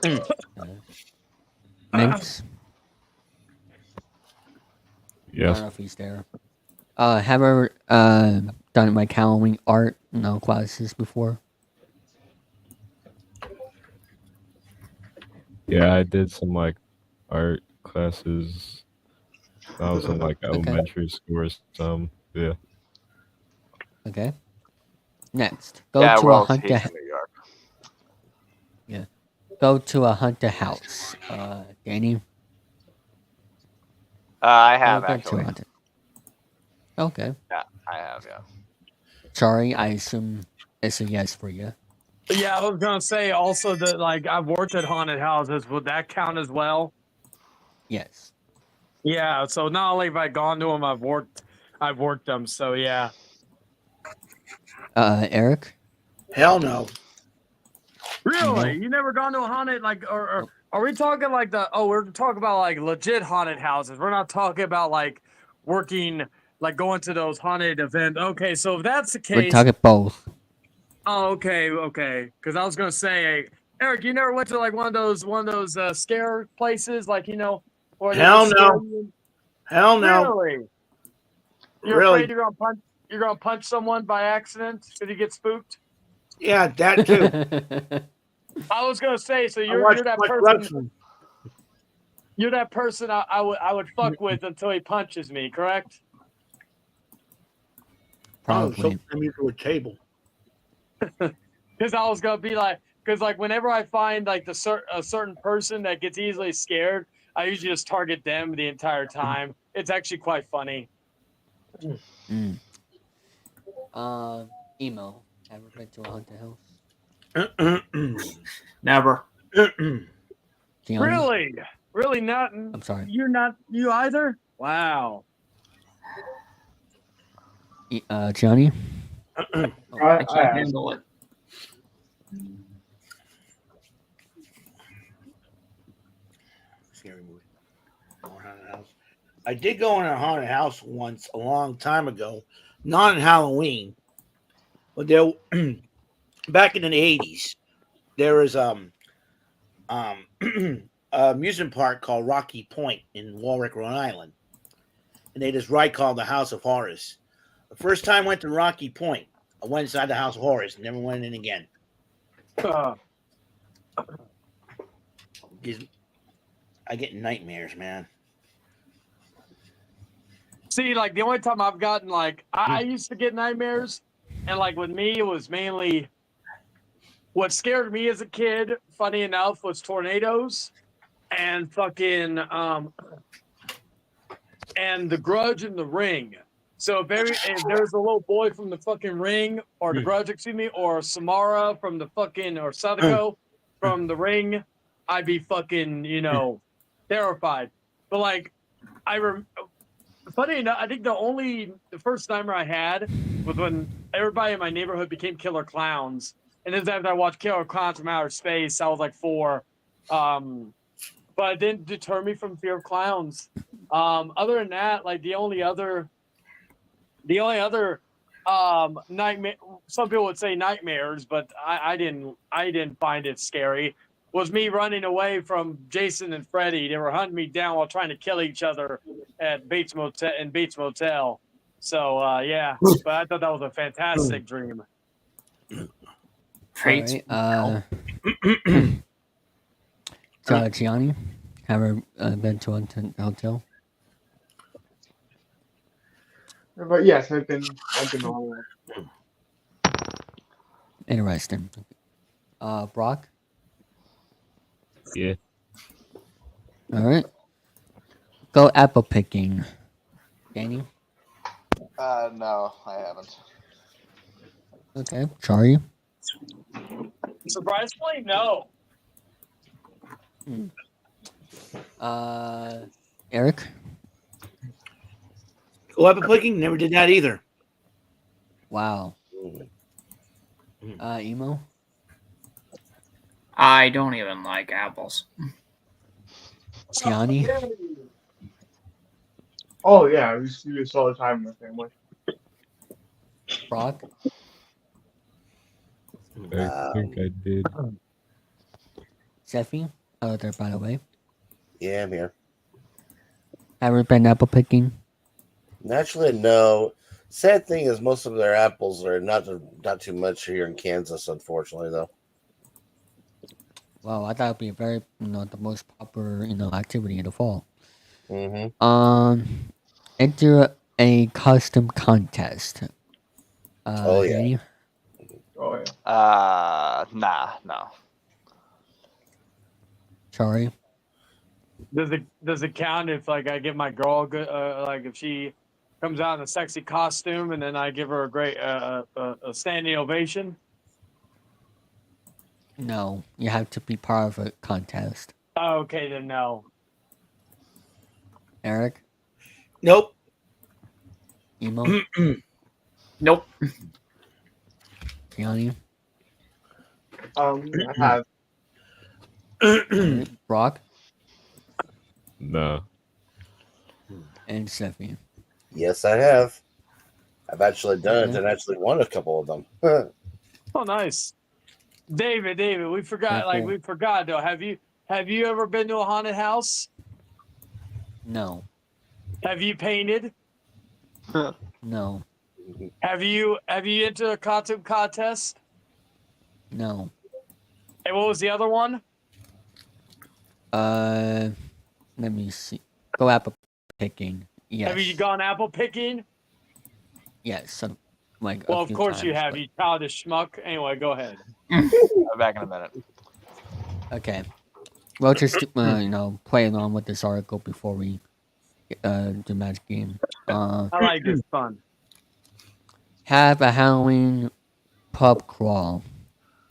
Minx? I Yes. don't know if he's there. Have you ever done like Halloween art classes before? Yeah, I did some like art classes. I was in like elementary school or some. Yeah. Okay. Next, go Yeah, to a well, haunted. he's in New York. Yeah. Go to a haunted house. Danny. I have Go to a actually. haunted. Okay. Yeah, I have. Yeah. Sorry, I assume it's a yes for you. Yeah, I was gonna say also that like I've worked at haunted houses. Would that count as well? Yes. Yeah. So not only have I gone to them, I've worked them. So yeah. Eric. Hell no. Really? You never gone to a haunted or are we talking like we're talking about like legit haunted houses. We're not talking about like working like going to those haunted events. Okay, so if that's the We're case. talking both. Oh, okay. Because I was gonna say, Eric, you never went to like one of those scare places, like or Hell no. Hell no. Really? You're Really? afraid you're gonna punch someone by accident because you get spooked? Yeah, that too. I was gonna say, so I you're watch that too much person. wrestling. You're that person I would fuck with until he punches me, correct? Probably. So I'm to a table. Because I was gonna be like, because like whenever I find like a certain person that gets easily scared, I usually just target them the entire time. It's actually quite funny. Mm. Emo. Ever been to a haunted house? Never. Gianni? Really? Really not? I'm sorry. You're not you either? Wow. Johnny. I I can't am. handle it. Scary movie. Haunted house. I did go in a haunted house once a long time ago, not on Halloween, but there back in the 80s. There was a amusement park called Rocky Point in Warwick, Rhode Island, and they had this ride called the House of Horrors. The first time I went to Rocky Point, I went inside the House of Horrors, never went in again. Uh, I get nightmares, man. see, like the only time I've gotten like I used to get nightmares, and like with me, it was mainly what scared me as a kid. Funny enough, was tornadoes and fucking and The Grudge and The Ring. So if there's a little boy from the fucking Ring, or The Grudge, excuse me, or Samara from the fucking, or Sadako from The Ring, I'd be fucking, terrified. But like, funny enough, I think the first nightmare I had was when everybody in my neighborhood became killer clowns. And then after I watched Killer Clowns from Outer Space, I was like 4. But it didn't deter me from fear of clowns. Other than that, like the only other nightmare, some people would say nightmares, but I didn't find it scary, was me running away from Jason and Freddy. They were hunting me down while trying to kill each other at Bates Motel. So yeah, but I thought that was a fantastic dream. Traits. So Gianni, have been to a hotel? But yes, I've been on it. Interesting. Brock. Yeah. All right. Go apple picking. Danny. No, I haven't. Okay. Charlie. Surprisingly, no. Eric. Apple picking, never did that either. Wow. Emo. I don't even like apples. Gianni. Oh yeah, we used to do this all the time in my family. Brock. I think I did. Seffi. Hello there, by the way. Yeah, I'm here. Ever been apple picking? Naturally, no. Sad thing is, most of their apples are not too much here in Kansas, unfortunately, though. Wow, I thought it'd be a very, the most popular, activity in the fall. Mm-hmm. Enter a custom contest. Oh, yeah. Danny? Oh yeah. No. Sorry. Does it count if like I give my girl a good like if she comes out in a sexy costume and then I give her a great a standing ovation? No, you have to be part of a contest. Oh, okay, then no. Eric? Nope. Emo? Nope. Gianni? I have. Brock? No. And Seffi? Yes, I have. I've actually done it and actually won a couple of them. Oh, nice. David, we forgot. Like we forgot though. Have you ever been to a haunted house? No. Have you painted? No. Have you entered a costume contest? No. And what was the other one? Let me see. Go apple picking. Yes. Have you gone apple picking? Yes. So, like. Well, a of few course you times, have. but- You childish schmuck. Anyway, go ahead. I'll be back in a minute. Okay. Well, just play along with this article before we do magic game. I like this fun. Have a Halloween pub crawl.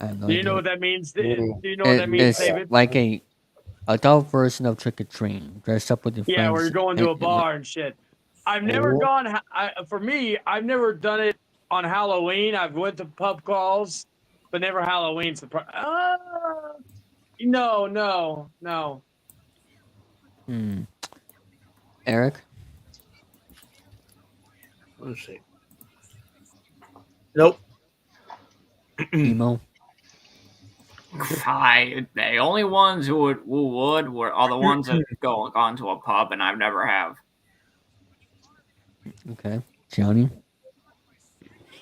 Do you know what that means? Do you know what that means, It's David? like a adult version of trick or treating. Dress up with your friends. Yeah, where you're going to a bar and shit. I've never gone. For me, I've never done it on Halloween. I've went to pub crawls, but never Halloween. No. Eric. Let's see. Nope. Emo. The only ones who would are the ones that gone to a pub, and I've never have. Okay, Johnny.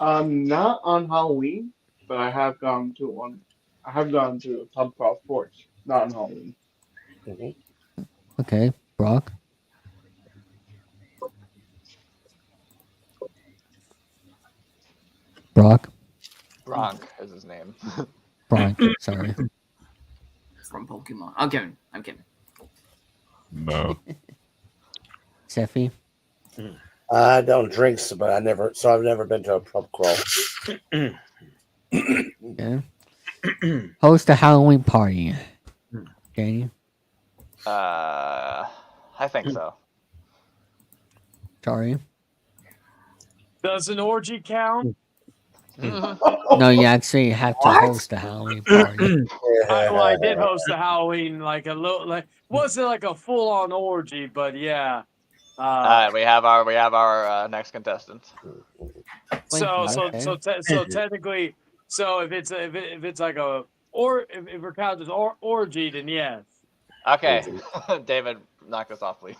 Not on Halloween, but I have gone to one. I have gone to a pub called Sports, not on Halloween. Okay, Brock. Bronk is his name. Bronk, sorry. From Pokemon. I'm kidding. No. Seffy. I don't drink, but I've never been to a pub crawl. Okay. Host a Halloween party. Danny. I think so. Sorry. Does an orgy count? No, you actually have to host a Halloween party. I did host a Halloween, like a little, wasn't like a full on orgy, but yeah. We have our next contestant. So technically, if it's like if we're counted as orgy, then yes. Okay, David, knock this off, please.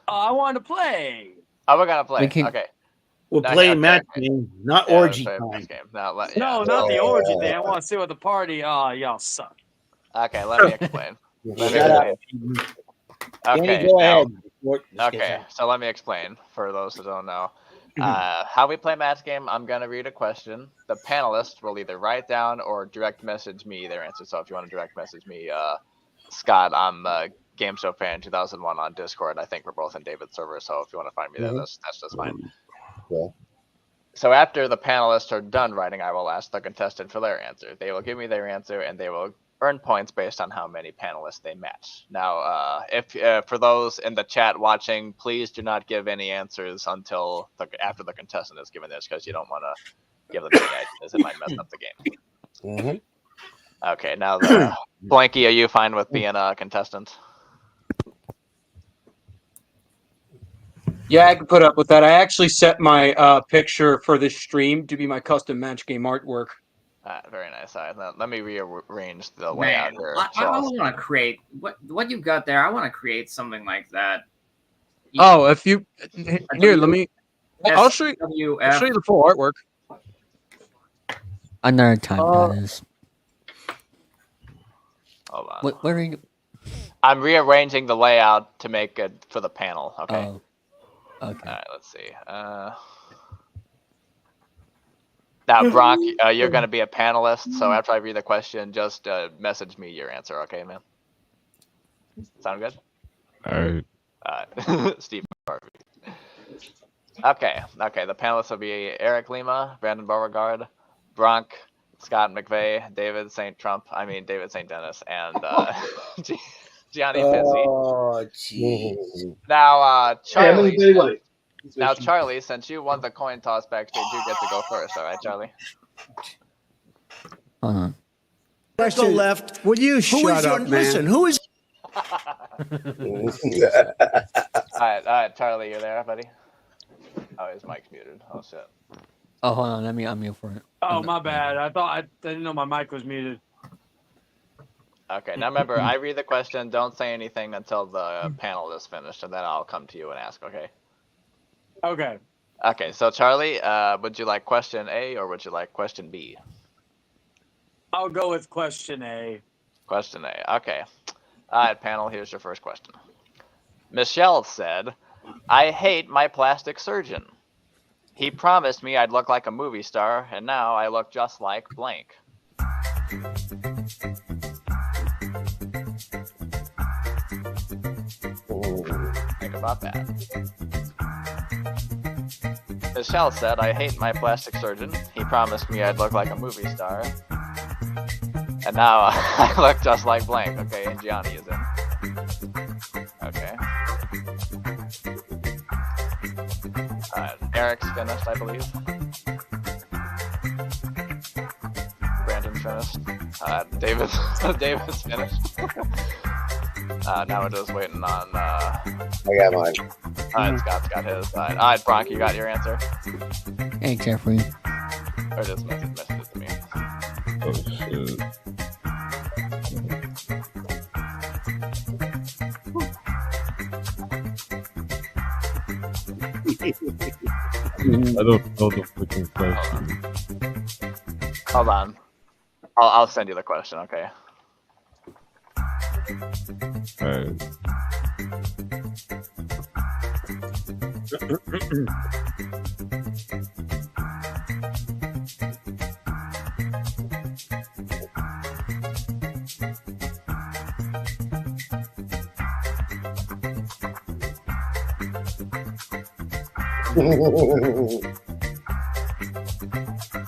I want to play. Oh, we're gonna play. Okay. We're playing match game, not orgy time. Game. Not the orgy thing. I want to see what the party. Y'all suck. Okay, let me explain. Okay, go ahead. Okay, so let me explain for those who don't know. How we play match game, I'm going to read a question. The panelists will either write down or direct message me their answer. So if you want to direct message me, Scott, I'm Game Show Fan 2001 on Discord. I think we're both in David's server, so if you want to find me there, that's just fine. Cool. So after the panelists are done writing, I will ask the contestant for their answer. They will give me their answer, and they will earn points based on how many panelists they match. Now, if for those in the chat watching, please do not give any answers until after the contestant is given this, because you don't want to give them any ideas. It might mess up the game. Okay, now, Blanky, are you fine with being a contestant? Yeah, I can put up with that. I actually set my picture for this stream to be my custom match game artwork. Very nice. Let me rearrange the layout here. I want to create what you got there. I want to create something like that. Oh, if you here, let me. I'll show you. I'll show you the full artwork. Another time, guys. Hold on. What are you? I'm rearranging the layout to make it for the panel. Okay. Oh. Okay. All right. Let's see. Now, Brock, you're going to be a panelist, so after I read the question, just message me your answer, okay, man? Sound good? All right. Steve Harvey. Okay, the panelists will be Eric Lima, Brandon Beauregard, Bronk, Scott McVeigh, David St. Dennis, and Gianni Pizzi. Oh, jeez. Now, Charlie. Now, Charlie, since you won the coin toss backstage, you get to go first. All right, Charlie? Hold on. Question left. Will you shut up, man? Listen, who is... All right, Charlie, you're there, buddy? Oh, his mic's muted. Oh, shit. Oh, hold on. Let me unmute for it. Oh, my bad. I didn't know my mic was muted. Okay, now remember, I read the question. Don't say anything until the panel is finished, and then I'll come to you and ask, okay? Okay. Okay, so Charlie, would you like question A or would you like question B? I'll go with question A. Question A, okay. All right, panel, here's your first question. Michelle said, I hate my plastic surgeon. He promised me I'd look like a movie star, and now I look just like blank. Think about that. Michelle said, I hate my plastic surgeon. He promised me I'd look like a movie star. And now I look just like blank. Okay, and Gianni is in. Okay. Eric's finished, I believe. Brandon's finished. David's finished. Now we're just waiting on. I got mine. Alright, Scott's got his. Alright, Bronk, you got your answer? Hey, Jeffrey. Or just message it to me. Oh shit. I don't know the freaking question. Hold on. I'll send you the question, okay? Alright.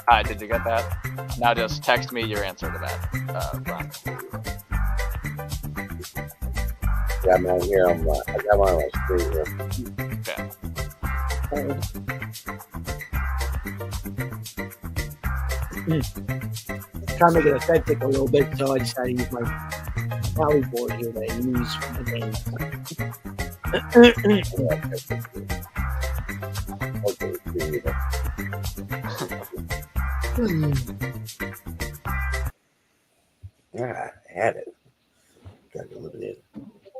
Alright, did you get that? Now just text me your answer to that, Bronk. Got mine here. I got mine on my screen here. Trying to make it authentic a little bit, so I decided to use my tally board here that I use for my Yeah, I had it. Got eliminated.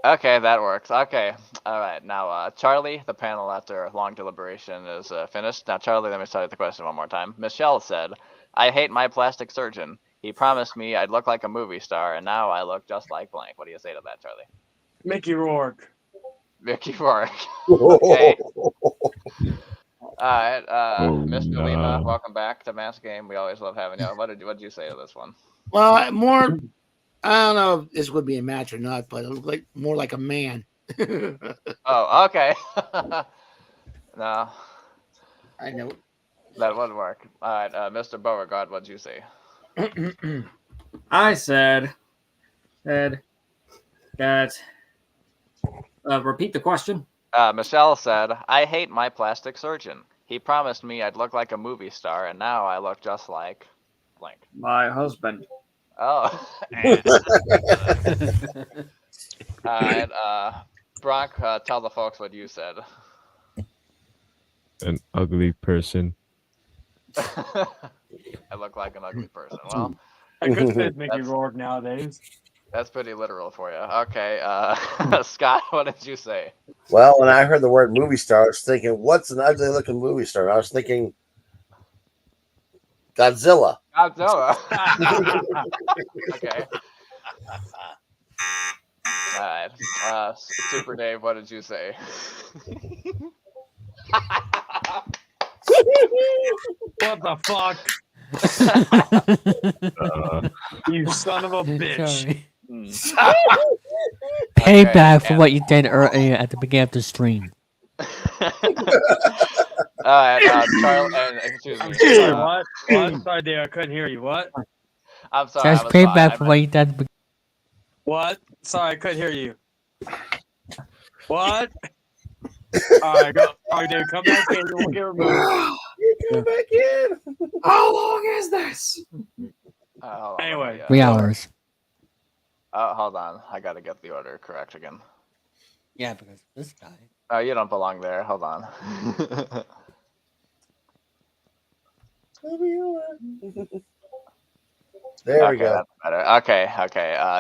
Okay, that works. Okay. Alright, now Charlie, the panel after long deliberation is finished. Now Charlie, let me start the question one more time. Michelle said, I hate my plastic surgeon. He promised me I'd look like a movie star, and now I look just like blank. What do you say to that, Charlie? Mickey Rourke. Mickey Rourke. Okay. Alright, Mr. Lima, welcome back to Mass Game. We always love having you. What did you say to this one? Well, more. I don't know if this would be a match or not, but it looked like more like a man. Oh, okay. No. I know. That would work. All right, Mr. Beauregard, what'd you say? I said that. Repeat the question. Michelle said, I hate my plastic surgeon. He promised me I'd look like a movie star, and now I look just like blank. My husband. Oh. All right, Bronk, tell the folks what you said. An ugly person. I look like an ugly person. Well, I could fit Mickey Rourke nowadays. That's pretty literal for you. Okay, Scott, what did you say? Well, when I heard the word movie star, I was thinking, what's an ugly looking movie star? I was thinking Godzilla. Godzilla. Okay. All right. Super Dave, what did you say? What the fuck? You son of a bitch. Payback for what you did earlier at the beginning of the stream. Charlie, excuse me. Sorry, what? Sorry, Dave, I couldn't hear you. What? I'm sorry. Just payback for what you did at the beginning. What? Sorry, I couldn't hear you. What? All right, go. All right, Dave, come back in. We'll get removed. Come back in. How long is this? Anyway. 3 hours. Hold on. I gotta get the order correct again. Yeah, because this guy. Oh, you don't belong there. Hold on. There we go. That's better. Okay.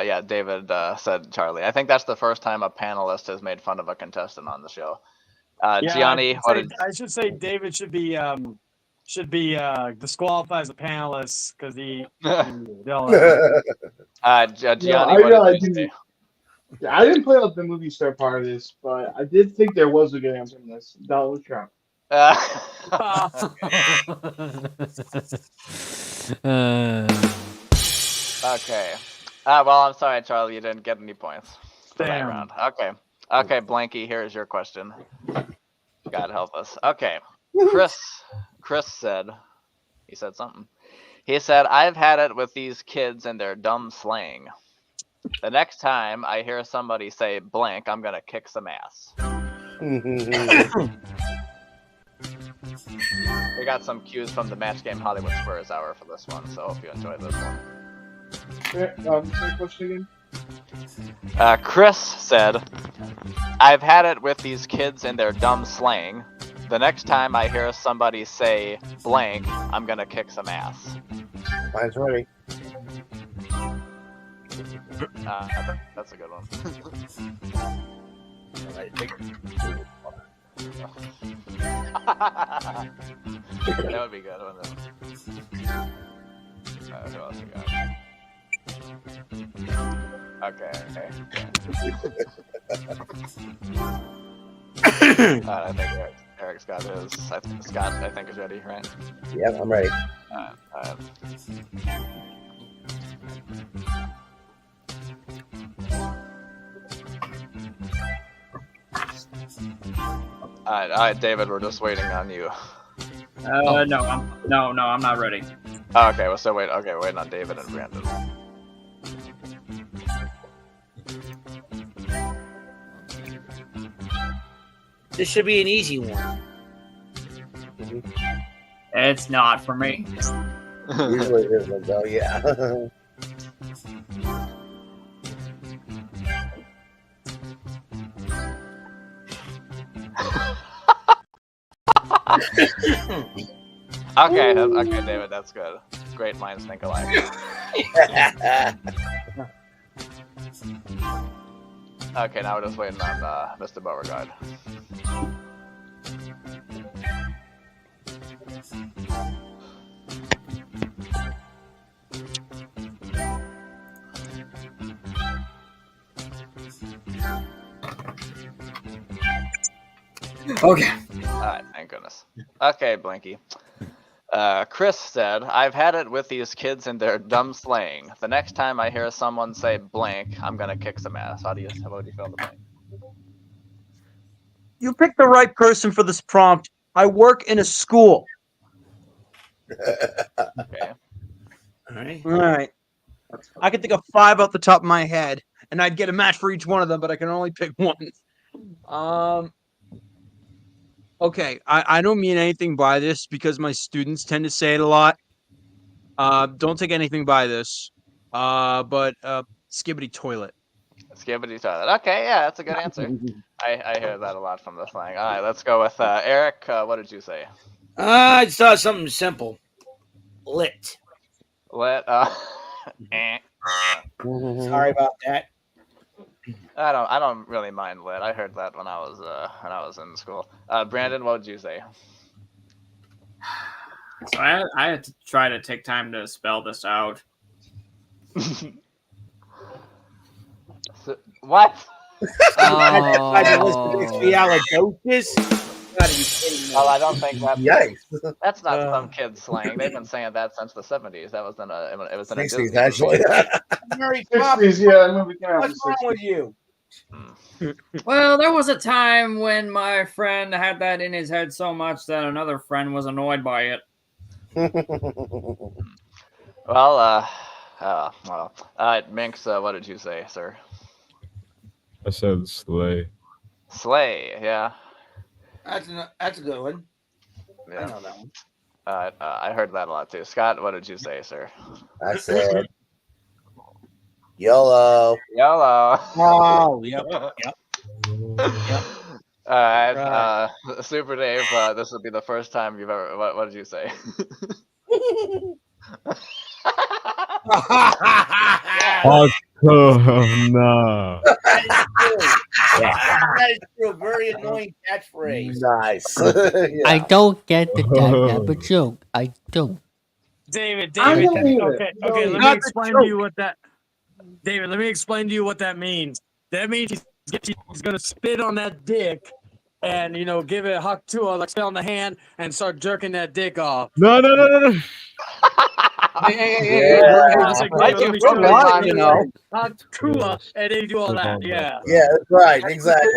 Yeah, David said Charlie. I think that's the first time a panelist has made fun of a contestant on the show. Gianni, I should say David should be disqualified as a panelist because he Gianni, what did you say? I didn't play up the movie star part of this, but I did think there was a good answer in this. Donald Trump. Okay. Well, I'm sorry, Charlie. You didn't get any points for that Damn. round. Okay, Blanky. Here's your question. God help us. Okay, Chris said, he said something. He said, "I've had it with these kids and their dumb slang. The next time I hear somebody say blank, I'm gonna kick some ass." We got some cues from the Match Game Hollywood Spurs Hour for this one, so hope you enjoyed this one. Question Chris said, "I've had it with these kids and their dumb slang. The next time I hear somebody say blank, I'm gonna kick some ass." Mine's ready. That's a good one. That would be good, wouldn't it? Who else we got? Okay. I think Eric's got his. Scott, I think, is ready, right? Yep, I'm ready. All right, David, we're just waiting on you. No, I'm not ready. Oh, okay, we're still waiting. Okay, we're waiting on David and Brandon. This should be an easy one. It's not for me. Usually it is, though. Yeah. Okay, David, that's good. Great minds think alike. Okay, now we're just waiting on Mr. Beauregard. Okay. Alright, thank goodness. Okay, Blinky. Chris said, "I've had it with these kids and their dumb slang. The next time I hear someone say blank, I'm gonna kick some ass." How do you feel the blank? You picked the right person for this prompt. I work in a school. Okay. All right. I can think of 5 off the top of my head, and I'd get a match for each one of them, but I can only pick one. Okay, I don't mean anything by this because my students tend to say it a lot. Don't take anything by this. But skibbity toilet. Skibbity toilet. Okay, yeah, that's a good answer. I hear that a lot from the slang. All right, let's go with Eric. What did you say? I saw something simple. Lit. Lit. Sorry about that. I don't really mind lit. I heard that when I was in school. Brandon, what would you say? So I had to try to take time to spell this out. What? Well, I don't think that's. Yikes. That's not some kid's slang. They've been saying that since the 70s. That was in a Disney actually. Mary Poppins, yeah, movie came out in What's wrong with you? Well, there was a time when my friend had that in his head so much that another friend was annoyed by it. Well, all right, Minx, what did you say, sir? I said slay. Slay, yeah. That's a good one. Yeah. I know that one. I heard that a lot too. Scott, what did you say, sir? I said YOLO. YOLO. Oh, yep. All right, Super Dave. This will be the first time you've ever. What did you say? No. That is true. Very annoying catchphrase. Nice. I don't get the type of joke. I don't. David. I Okay. believe it. Let me explain to you what that. David, let me explain to you what that means. That means he's gonna spit on that dick, and give it a huck to her, like spit on the hand, and start jerking that dick off. No. Hey. Like, you feel lot, huck to her, and then you do all that. Yeah. Yeah, that's right. Exactly.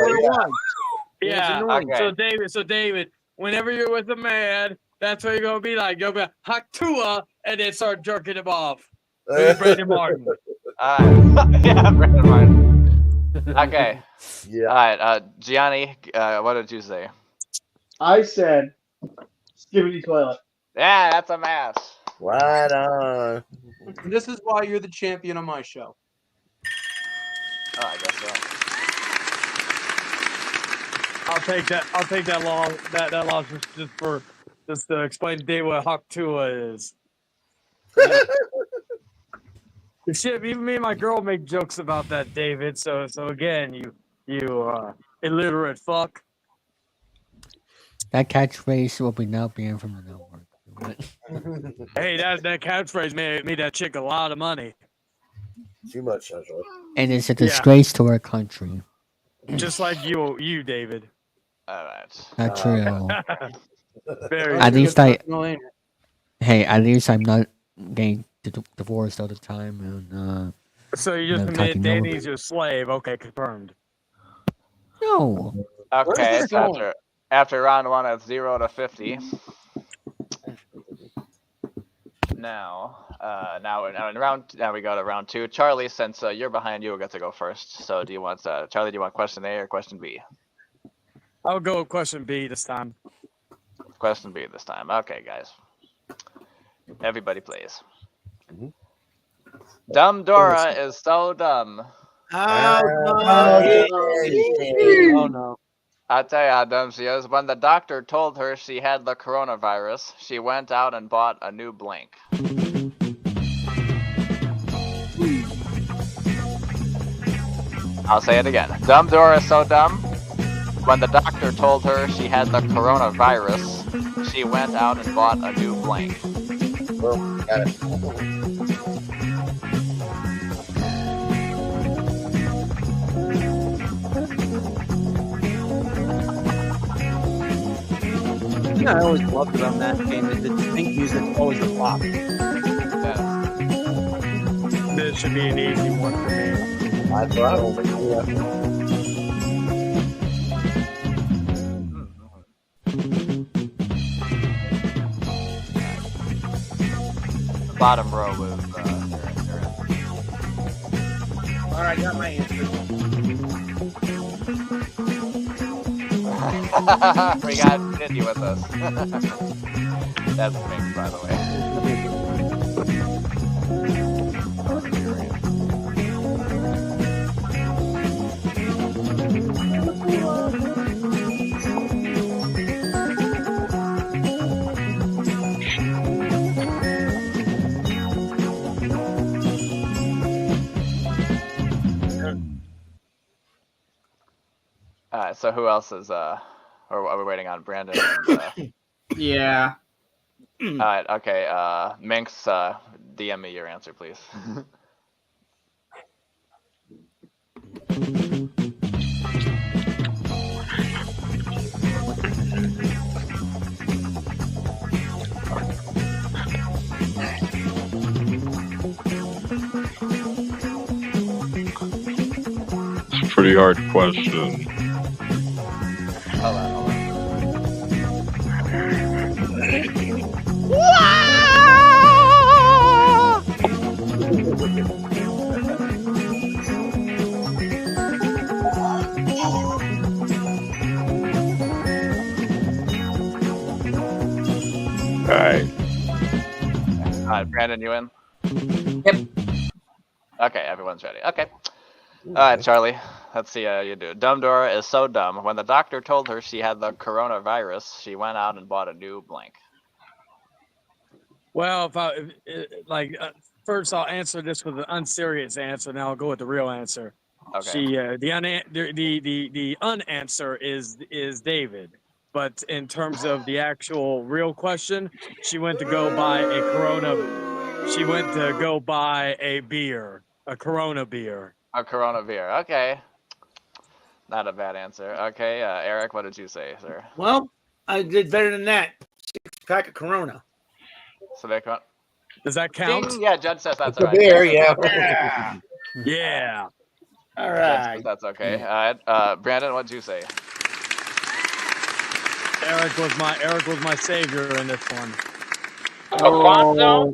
Yeah. Okay. So David, whenever you're with a man That's what you're gonna be like. You'll be like, Haktua, and then start jerking him off. Brandon Martin. Yeah, Brandon Martin. Okay. Yeah. All right, Gianni, what did you say? I said Skibbity Toilet. Yeah, that's a match. Right on. And this is why you're the champion on my show. Oh, I guess so. I'll take that. I'll take that long. That loss just to explain to Dave what Haktua is. Shit, even me and my girl make jokes about that, David. So again, you illiterate fuck. That catchphrase will be now banned from the network. Hey, that catchphrase made that chick a lot of money. Too much, actually. And it's a disgrace to our country. Just like you, David. All right. Not true. Very At true. least at least I'm not getting divorced all the time. And So you just admit Danny's your slave. Okay, confirmed. No. Okay, so after round 1, it's 0 to 50. Now we go to round 2. Charlie, since you're behind, you will get to go first. So do you want Charlie? Do you want question A or question B? I'll go with question B this time. Question B this time. Okay, guys. Everybody plays. Dumb Dora is so dumb. Oh no. I'll tell you how dumb she is. When the doctor told her she had the coronavirus, she went out and bought a new blank. I'll say it again. Dumb Dora is so dumb. When the doctor told her she had the coronavirus, she went out and bought a new blank. Well, got it. I always loved about that game is the sync music's always a flop. This should be an easy one for me. I probably Bottom row was All right, got my answer. we got Cindy with us. That's Mink, by the way. Alright, so who else is or are we waiting on Brandon? And, Yeah. Alright, okay. Minx, DM me your answer, please. Pretty hard question. Hold on. Alright, Brandon, you in? Yep. Okay, everyone's ready. Okay. Alright, Charlie. Let's see how you do. Dumb Dora is so dumb. When the doctor told her she had the coronavirus, she went out and bought a new blank. Well, first I'll answer this with an unserious answer, and I'll go with the real answer. Okay. The unanswer is David, but in terms of the actual real question, she went to go buy a beer, a Corona beer. A Corona beer. Okay. Not a bad answer. Okay, Eric, what did you say, sir? Well, I did better than that. 6-pack of Corona. So they count. Does that count? Ding! Yeah, Judge says that's It's a right. beer, yeah. Yeah. All Judge right. says that's okay. Brandon, what did you say? Eric was my savior in this one. Oh,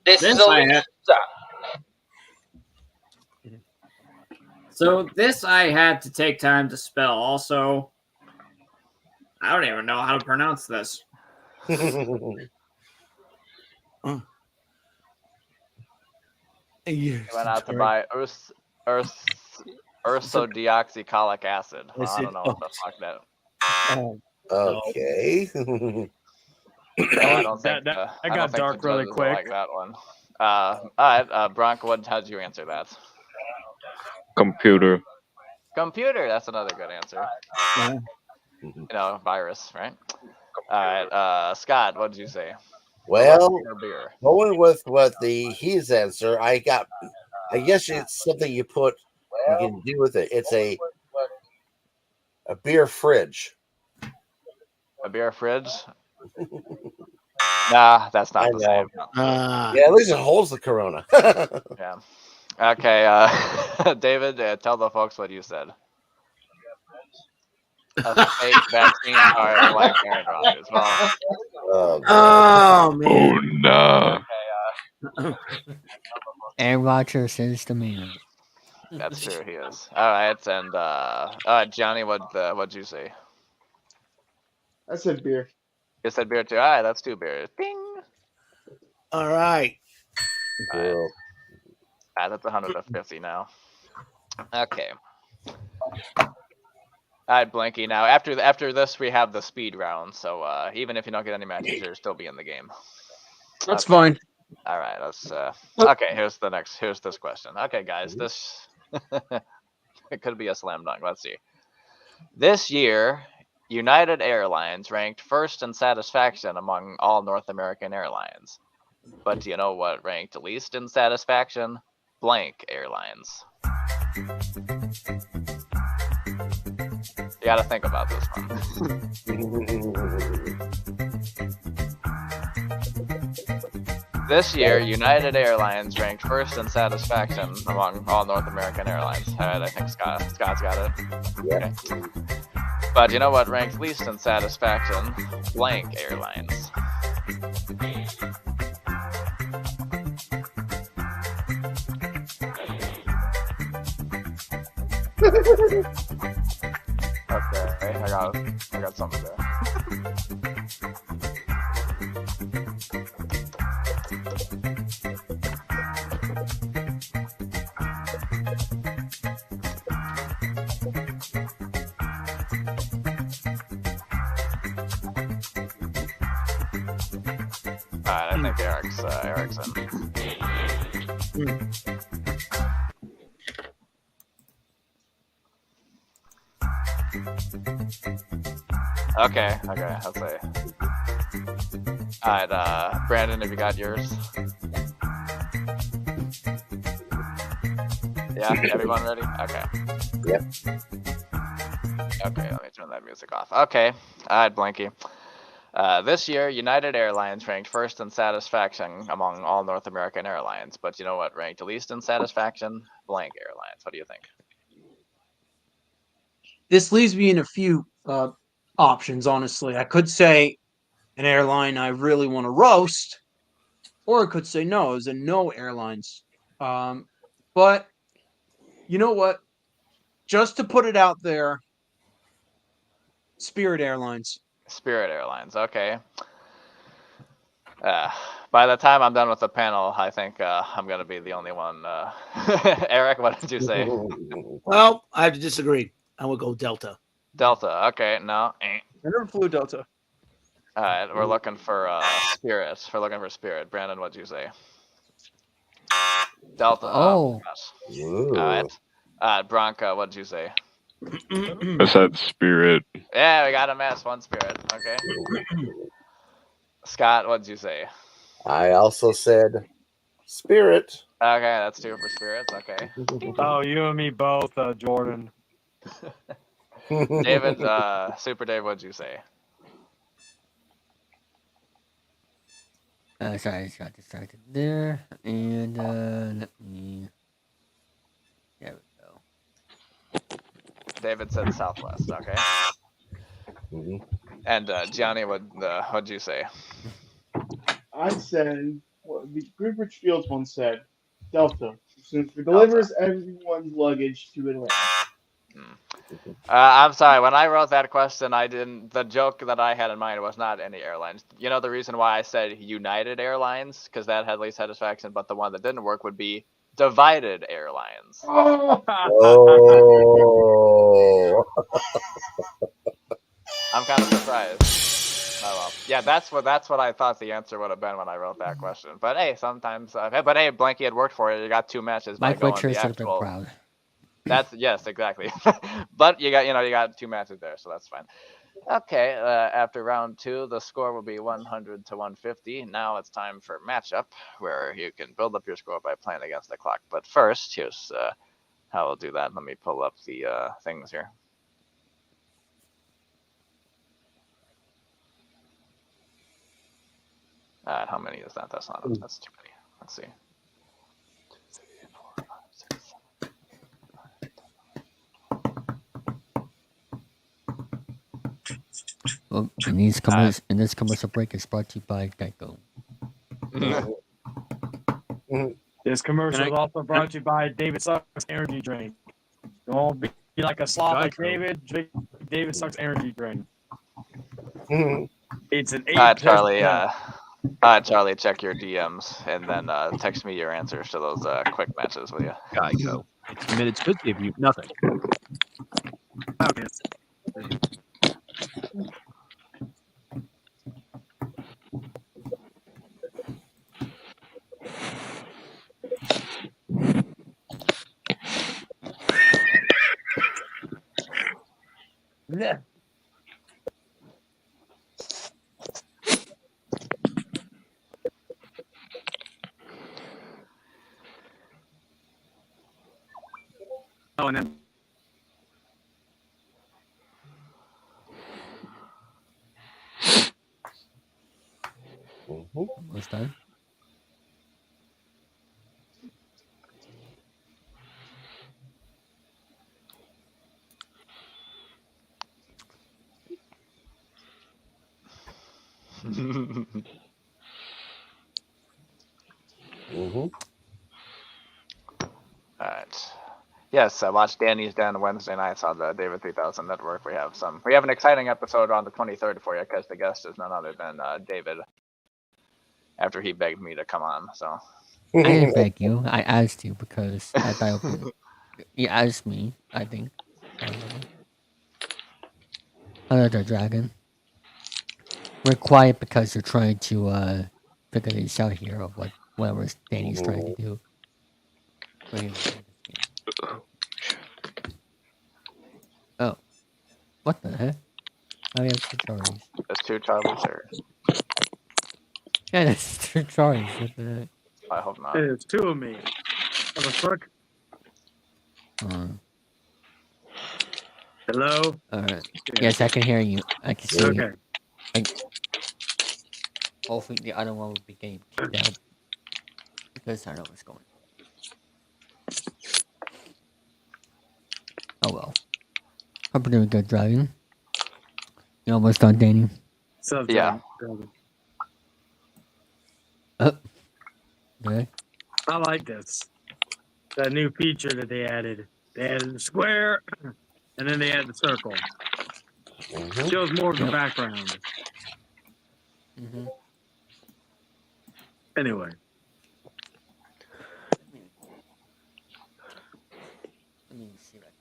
This is I had. Elisa. So this I had to take time to spell. Also, I don't even know how to pronounce this. You went out to buy ursodeoxycholic acid. Well, I don't know what the fuck that. Okay. I don't think that I don't got think dark the really judges will quick. like that one. All right, Bronco, how'd you answer that? Computer. Computer. That's another good answer. You know, virus, right? All right, Scott, what did you say? Well, Or beer? going with what his answer, I guess it's something you can do with it. It's a beer fridge. A beer fridge? Nah, that's not the same. Yeah, at least it holds the Corona. Yeah. Okay, David, tell the folks what you said. A fake vaccine card like Aaron Rodgers. Well, Oh man. Oh no. Aaron Rodgers is the man. that's true. He is. All right, and Johnny, what'd you say? I said beer. You said beer too. All right, that's 2 beers. Ding. All right. All right. That's 150 now. Okay. All right, Blanky. Now, after this, we have the speed round. So even if you don't get any matches, you'll still be in the game. That's fine. All right. Let's. Okay. Here's this question. Okay, guys. This it could be a slam dunk. Let's see. This year, United Airlines ranked first in satisfaction among all North American airlines. But do you know what ranked least in satisfaction? Blank Airlines. You gotta think about this one. This year, United Airlines ranked first in satisfaction among all North American airlines. All right, I think Scott's got it. Yeah. Okay. But you know what ranked least in satisfaction? Blank Airlines. Okay, I got something there. Alright, I think Eric's in. Okay, I'll say. Alright, Brandon, have you got yours? Yeah, everyone ready? Okay. Yep. Okay, let me turn that music off. Okay, alright, Blanky. This year, United Airlines ranked first in satisfaction among all North American airlines. But you know what ranked least in satisfaction? Blank Airlines. What do you think? This leaves me in a few options, honestly. I could say an airline I really want to roast, or I could say no, as in no airlines. But you know what? Just to put it out there, Spirit Airlines. Spirit Airlines. Okay. By the time I'm done with the panel, I think I'm going to be the only one. Eric, what did you say? Well, I have to disagree. I would go Delta. Delta. Okay, no. I never flew Delta. All right, we're looking for Spirit. We're looking for Spirit. Brandon, what'd you say? Delta. Oh. All right. Bronco, what'd you say? I said Spirit. Yeah, we got a mess. One Spirit. Okay. Scott, what'd you say? I also said Spirit. Okay, that's 2 for Spirits. Okay. Oh, you and me both, Jordan. David, Super Dave, what'd you say? Sorry, I just got distracted there. And let me. There we go. David said Southwest. Okay. And Gianni, what'd you say? I said what the Goodrich Fields once said. Delta. Since it delivers everyone's luggage to Atlanta. I'm sorry. When I wrote that question, the joke that I had in mind was not any airlines. You know the reason why I said United Airlines, because that had least satisfaction, but the one that didn't work would be Divided Airlines. Oh. I'm kind of surprised. Oh well. Yeah, that's what I thought the answer would have been when I wrote that question. But hey, sometimes. But hey, Blanky had worked for it. You got 2 matches by Mike going Richards the should have been actual. proud. Yes, exactly. But you got 2 matches there, so that's fine. Okay, after round 2, the score will be 100 to 150. Now it's time for matchup, where you can build up your score by playing against the clock. But first, here's how we'll do that. Let me pull up the things here. How many is that? That's too many. Let's see. 2, 3, 4, 5, 6, 7. Well, and this commercial break is brought to you by Geico. This commercial is also brought to you by David Sucks Energy Drink. Don't be like a sloth like David. Drink David Sucks Energy Drink. It's an 8 Charlie, check your DMs and then text me your answers to those quick matches, will you? Geico. Minutes could give you nothing. Okay. Yeah. Oh, and then. Almost done. All right. Yes, I watched Danny's Den Wednesday nights on the David 3000 Network. We have an exciting episode on the 23rd for you because the guest is none other than David. After he begged me to come on, so. I didn't beg you. I asked you because I thought you asked me. I think. Another dragon. We're quiet because you're trying to figure this out here of whatever Danny's trying to do. Oh, what the heck? I have 2 Charlies. There's 2 Charlies there. Yeah, that's 2 Charlies. What the heck? I hope not. There's 2 of me. What the fuck? Hello? Alright. Yes, I can hear you. I can see you. Hopefully the other one will be getting kicked out. Because I don't know what's going on. Oh well. Hope you're doing good, Dragon. You almost done, Danny? Yeah. Okay. I like this. That new feature that they added. They added the square, and then they added the circle. Shows more of the background. Anyway.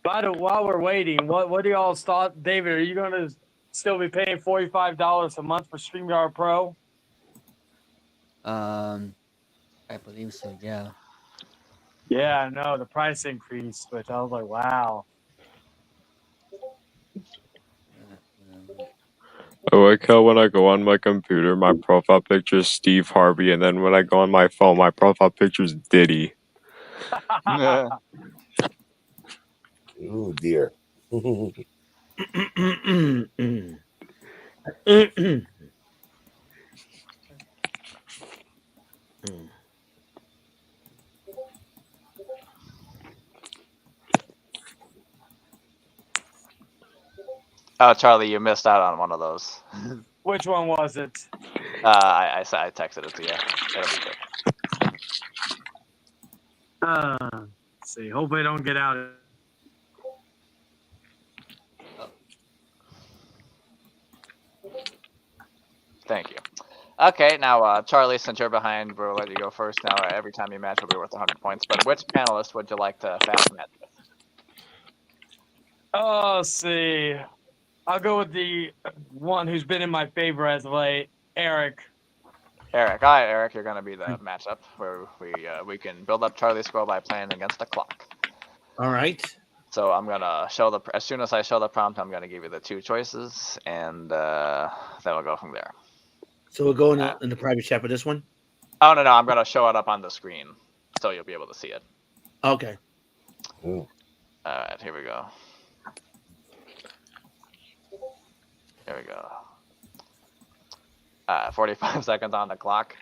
While we're waiting, what do y'all thought? David, are you going to still be paying $45 a month for StreamYard Pro? I believe so, yeah. Yeah, I know. The price increased, which I was like, wow. I like how when I go on my computer, my profile picture is Steve Harvey, and then when I go on my phone, my profile picture is Diddy. Ooh, dear. Oh, Charlie, you missed out on one of those. Which one was it? I texted it to you. It'll be quick. Let's see. Hopefully, I don't get out. Thank you. Okay, now Charlie, since you're behind, we'll let you go first. Now, every time you match will be worth 100 points. But which panelist would you like to fast match with? Oh, let's see. I'll go with the one who's been in my favor as of late, Eric. Eric. All right, Eric, you're going to be the matchup where we can build up Charlie's score by playing against the clock. All right. So I'm going to show as soon as I show the prompt, I'm going to give you the 2 choices, and then we'll go from there. So we'll go in the private chat for this one? Oh, no, I'm going to show it up on the screen, so you'll be able to see it. Okay. Ooh. All right, here we go. Here we go. 45 seconds on the clock.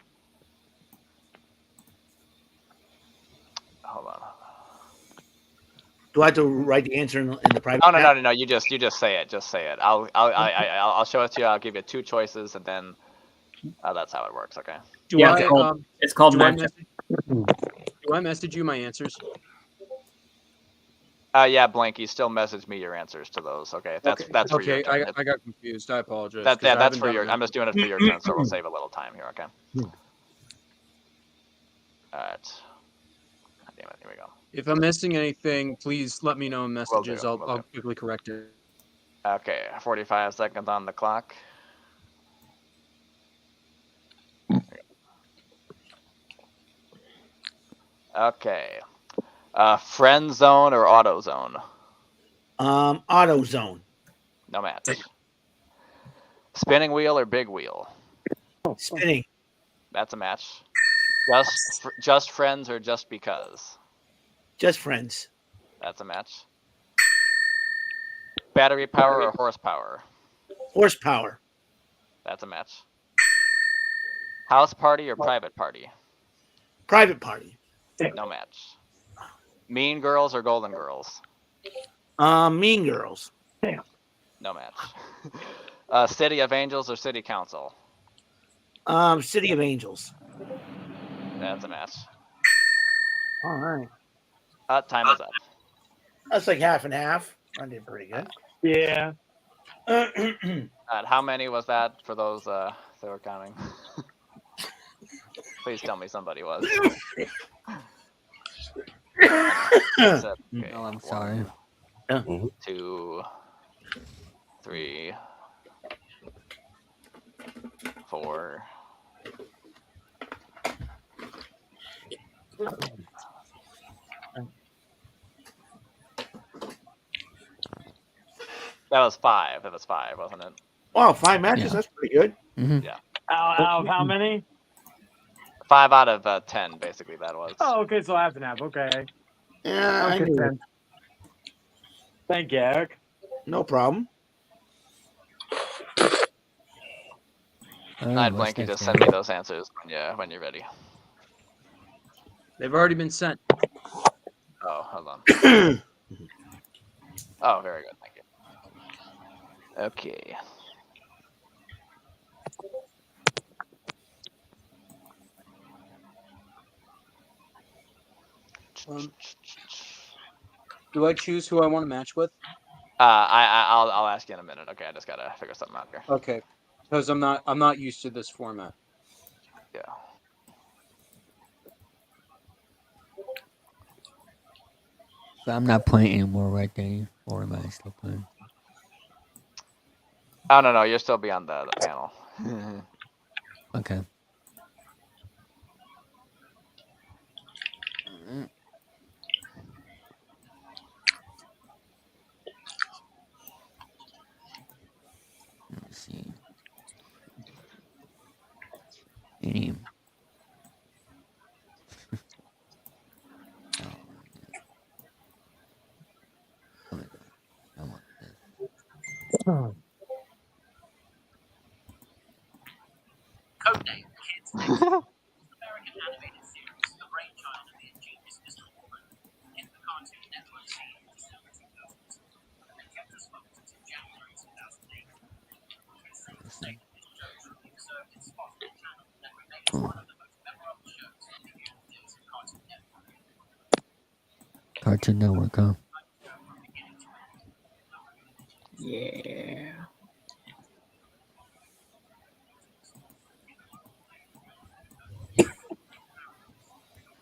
Hold on. Do I have to write the answer in the private? Oh no! You just say it. Just say it. I'll show it to you. I'll give you 2 choices, and then that's how it works. Okay. It's called matchup. Do I message you my answers? Yeah, Blanky, still message me your answers to those. Okay, that's for your turn. I got confused. I apologize. That's for your. I'm just doing it for your turn, so we'll save a little time here. Okay. All right. Damn it! Here we go. If I'm missing anything, please let me know in messages. Will do. I'll quickly correct it. Okay, 45 seconds on the clock. Okay. Friend zone or auto zone? Auto zone. No match. Spinning wheel or big wheel? Spinning. That's a match. Just friends or just because? Just friends. That's a match. Battery power or horsepower? Horsepower. That's a match. House party or private party? Private party. No match. Mean Girls or Golden Girls? Mean Girls. No match. City of Angels or City Council? City of Angels. That's a match. All right. Time is up. That's like half and half. I did pretty good. Yeah. How many was that for those that were counting? Please tell me somebody was. Okay, Oh, I'm sorry. 2, 3, 4. That was 5. That was 5, wasn't it? Wow, 5 matches. Yeah. That's pretty good. Yeah. Out of how many? 5 out of 10, basically, that was. Oh, okay, so half and half. Okay. Yeah, I Okay, knew it. then. Thank you, Eric. No problem. All right, Blanky, just send me those answers when you're ready. They've already been sent. Oh, hold on. Oh, very good. Thank you. Okay. Do I choose who I want to match with? I'll ask you in a minute. Okay, I just gotta figure something out here. Okay, because I'm not used to this format. Yeah. So I'm not playing anymore, right, Danny? Or am I still playing? Oh no, you're still beyond the panel. Okay. Let's see. Any. I want this. Cartoon Network, huh? Yeah.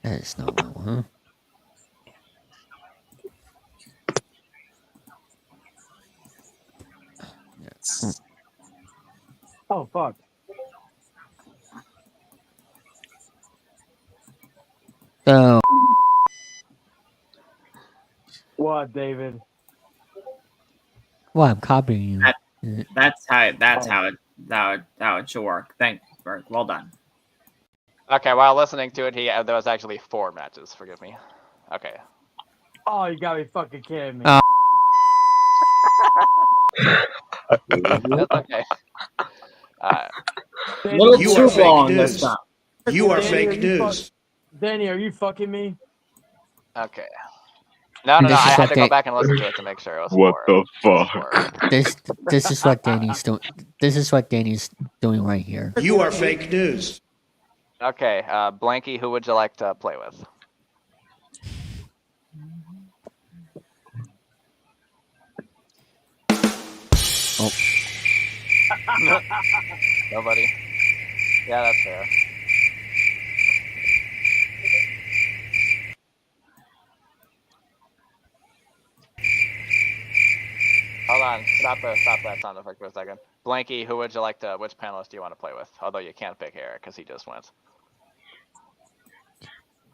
That is not my one, huh? Yes. Oh fuck. So, What, David? well, I'm copying you. That's how it should work. Thank you, Bert. Well done. Okay, while listening to it, there was actually 4 matches. Forgive me. Okay. Oh, you gotta be fucking kidding me. That's okay. Little You too are fake long news. this time. You are Danny, fake news. Danny, are you fucking me? Okay. No, I This is had what to go back and listen to it to make sure it was What 4. the fuck? This is what Danny's doing. This is what Danny's doing right here. You are fake news. Okay, Blanky, who would you like to play with? Oh. Nobody? Yeah, that's fair. Hold on, stop that sound effect for a second. Blanky, who would you like to, which panelist do you want to play with? Although you can't pick Eric, because he just went.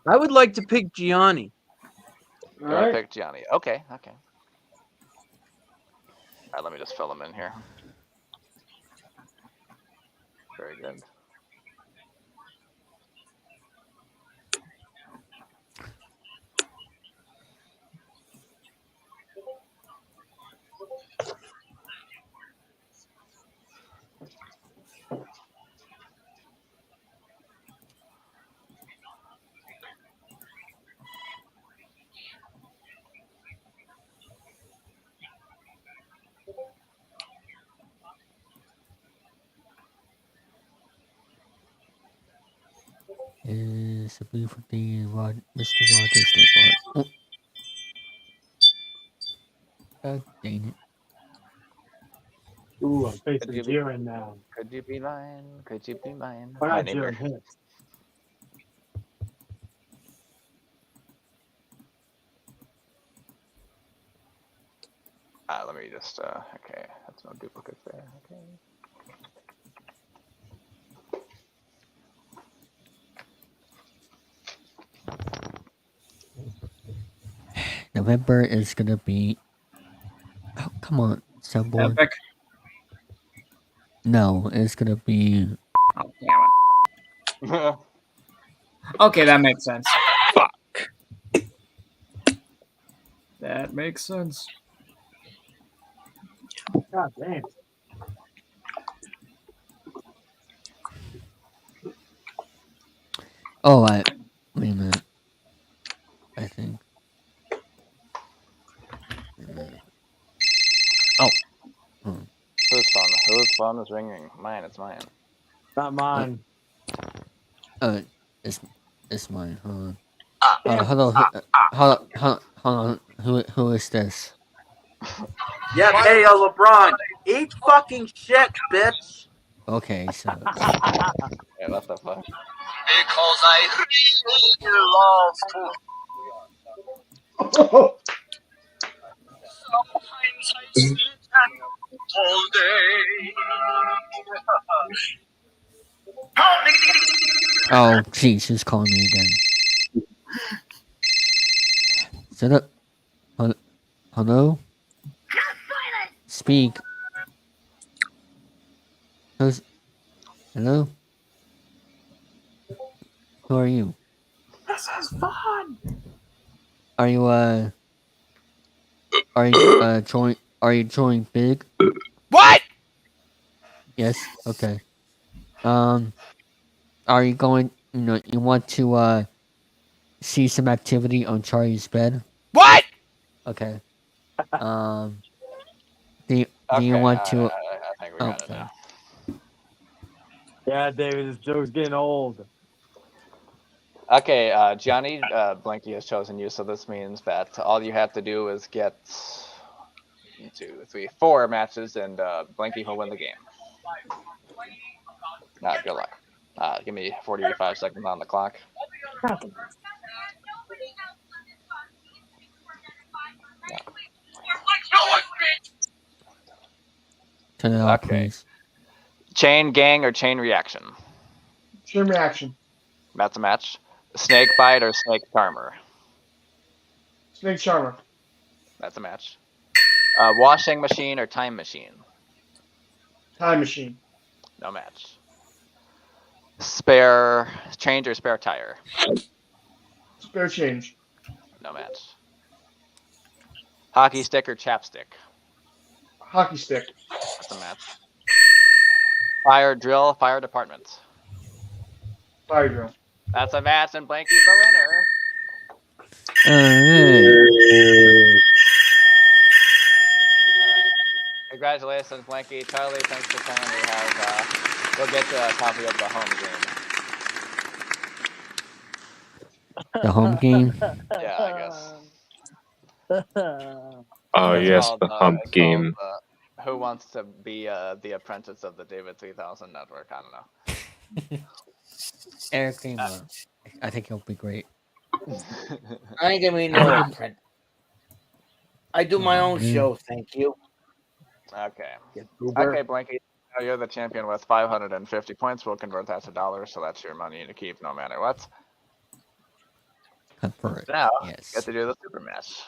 I would like to pick Gianni. You want to pick Gianni? Okay. Alright, let me just fill him in here. Very good. It's a beautiful day, Mr. Rogers. Oh. God dang it. Ooh, I'm facing Jiren now. Could you be mine? Could you be mine? Why My not neighbor. Jiren hits? Let me just, okay, that's no duplicates there, okay. November is gonna be. Oh, come on, soundboard. Epic. No, it's gonna be. Oh, damn it. Okay, that makes sense. Fuck. That makes sense. God damn. Oh, wait a minute. I think. Wait a minute. Oh. Whose phone? Whose phone is ringing? Mine, it's mine. Not mine. It's mine. Hold on. Hold on. Who is this? Yeah, hey, LeBron, eat fucking shit, bitch. Okay, so. Yeah, what the fuck? Because I really love to. Sometimes I sit and all day. Oh, jeez, who's calling me again? Set up. Hello? Speak. Who's. Hello? Who are you? This is fun. Are you joining big? What? Yes. Okay. Are you going? You want to see some activity on Charlie's bed? What? Okay. Do you want to? I think we got it now. Yeah, David, this joke's getting old. Okay, Johnny, Blanky has chosen you, so this means that all you have to do is get 1, 2, 3, 4 matches, and Blanky will win the game. Good luck. Give me 45 seconds on the clock. Turn it off, Okay. please. Chain gang or chain reaction? Chain reaction. That's a match. Snake bite or snake charmer? Snake charmer. That's a match. Washing machine or time machine? Time machine. No match. Spare change or spare tire? Spare change. No match. Hockey stick or chapstick? Hockey stick. That's a match. Fire drill, fire department? Fire drill. That's a match, and Blanky's the winner. Alright. Congratulations, Blanky. Charlie, thanks for playing. We'll get you a copy of the home game. The home game? Yeah, I guess. Oh It's yes, called, the hump it's game. called, Who Wants to Be the Apprentice of the David 3000 Network? I don't know. Eric Gamer. I think he'll be great. I ain't gonna be no apprentice. I do my own show, thank you. Okay. Goober. Okay, Blanky. You're the champion with 550 points. We'll convert that to dollars, so that's your money to keep no matter what. Convert. Now, Yes. get to do the super match.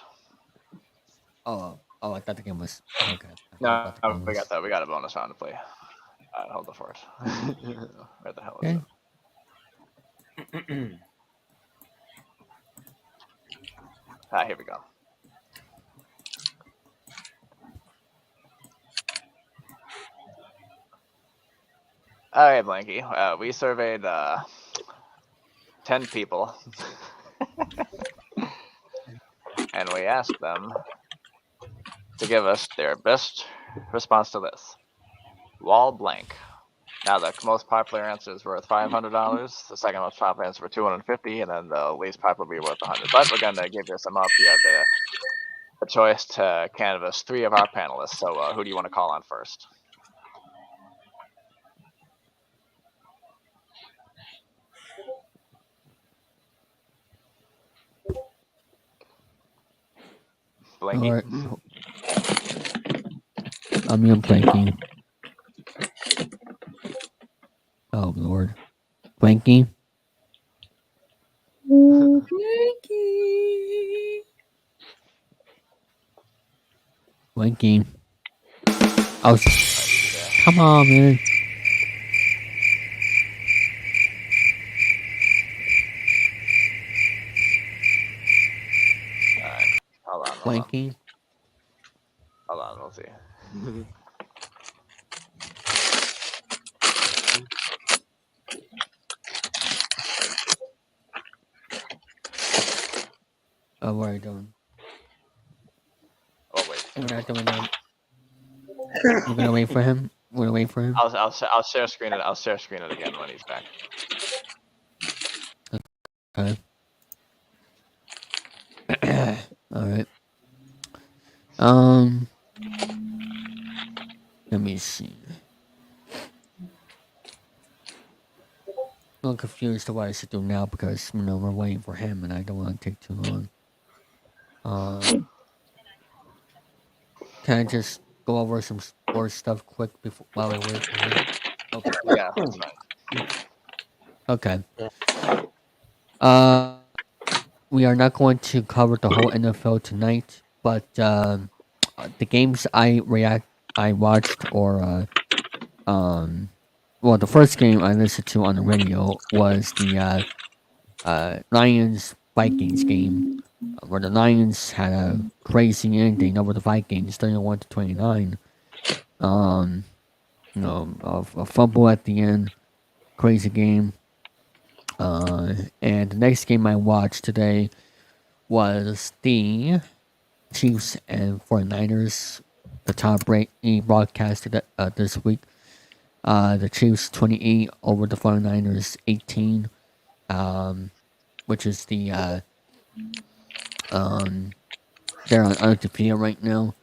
Oh, I thought the game was okay. No, we got that. We got a bonus round to play. Hold the fort. Where the hell is it? Here we go. All right, Blanky. We surveyed 10 people, and we asked them to give us their best response to this. Wall blank. Now, the most popular answer is worth $500. The second most popular answer for $250, and then the least popular will be worth $100. But we're gonna give you some up. You have the choice to canvass 3 of our panelists. So, who do you want to call on first? Blanky. All right. I'm Blanky. Oh Lord, Blanky. Blanky. Oh, come on, man. Alright, hold on. Blanky. Hold on, we'll see. Oh, what are you doing? Oh wait. We're not doing that. We're gonna wait for him. We're gonna wait for him. I'll share screen it. I'll share screen it again when he's back. Okay. All right. Let me see. I'm confused to what I should do now because we're waiting for him and I don't want to take too long. Can I just go over some sports stuff quick before while I wait for him? Okay. Yeah, that's Okay. fine. We are not going to cover the whole NFL tonight, but the games I watched or well, the first game I listened to on the radio was the Lions Vikings game, where the Lions had a crazy ending over the Vikings, 31-29. A fumble at the end, crazy game. And the next game I watched today was the Chiefs and 49ers, the top rate broadcasted this week. The Chiefs 28 over the 49ers 18, which is they're on undefeated right now.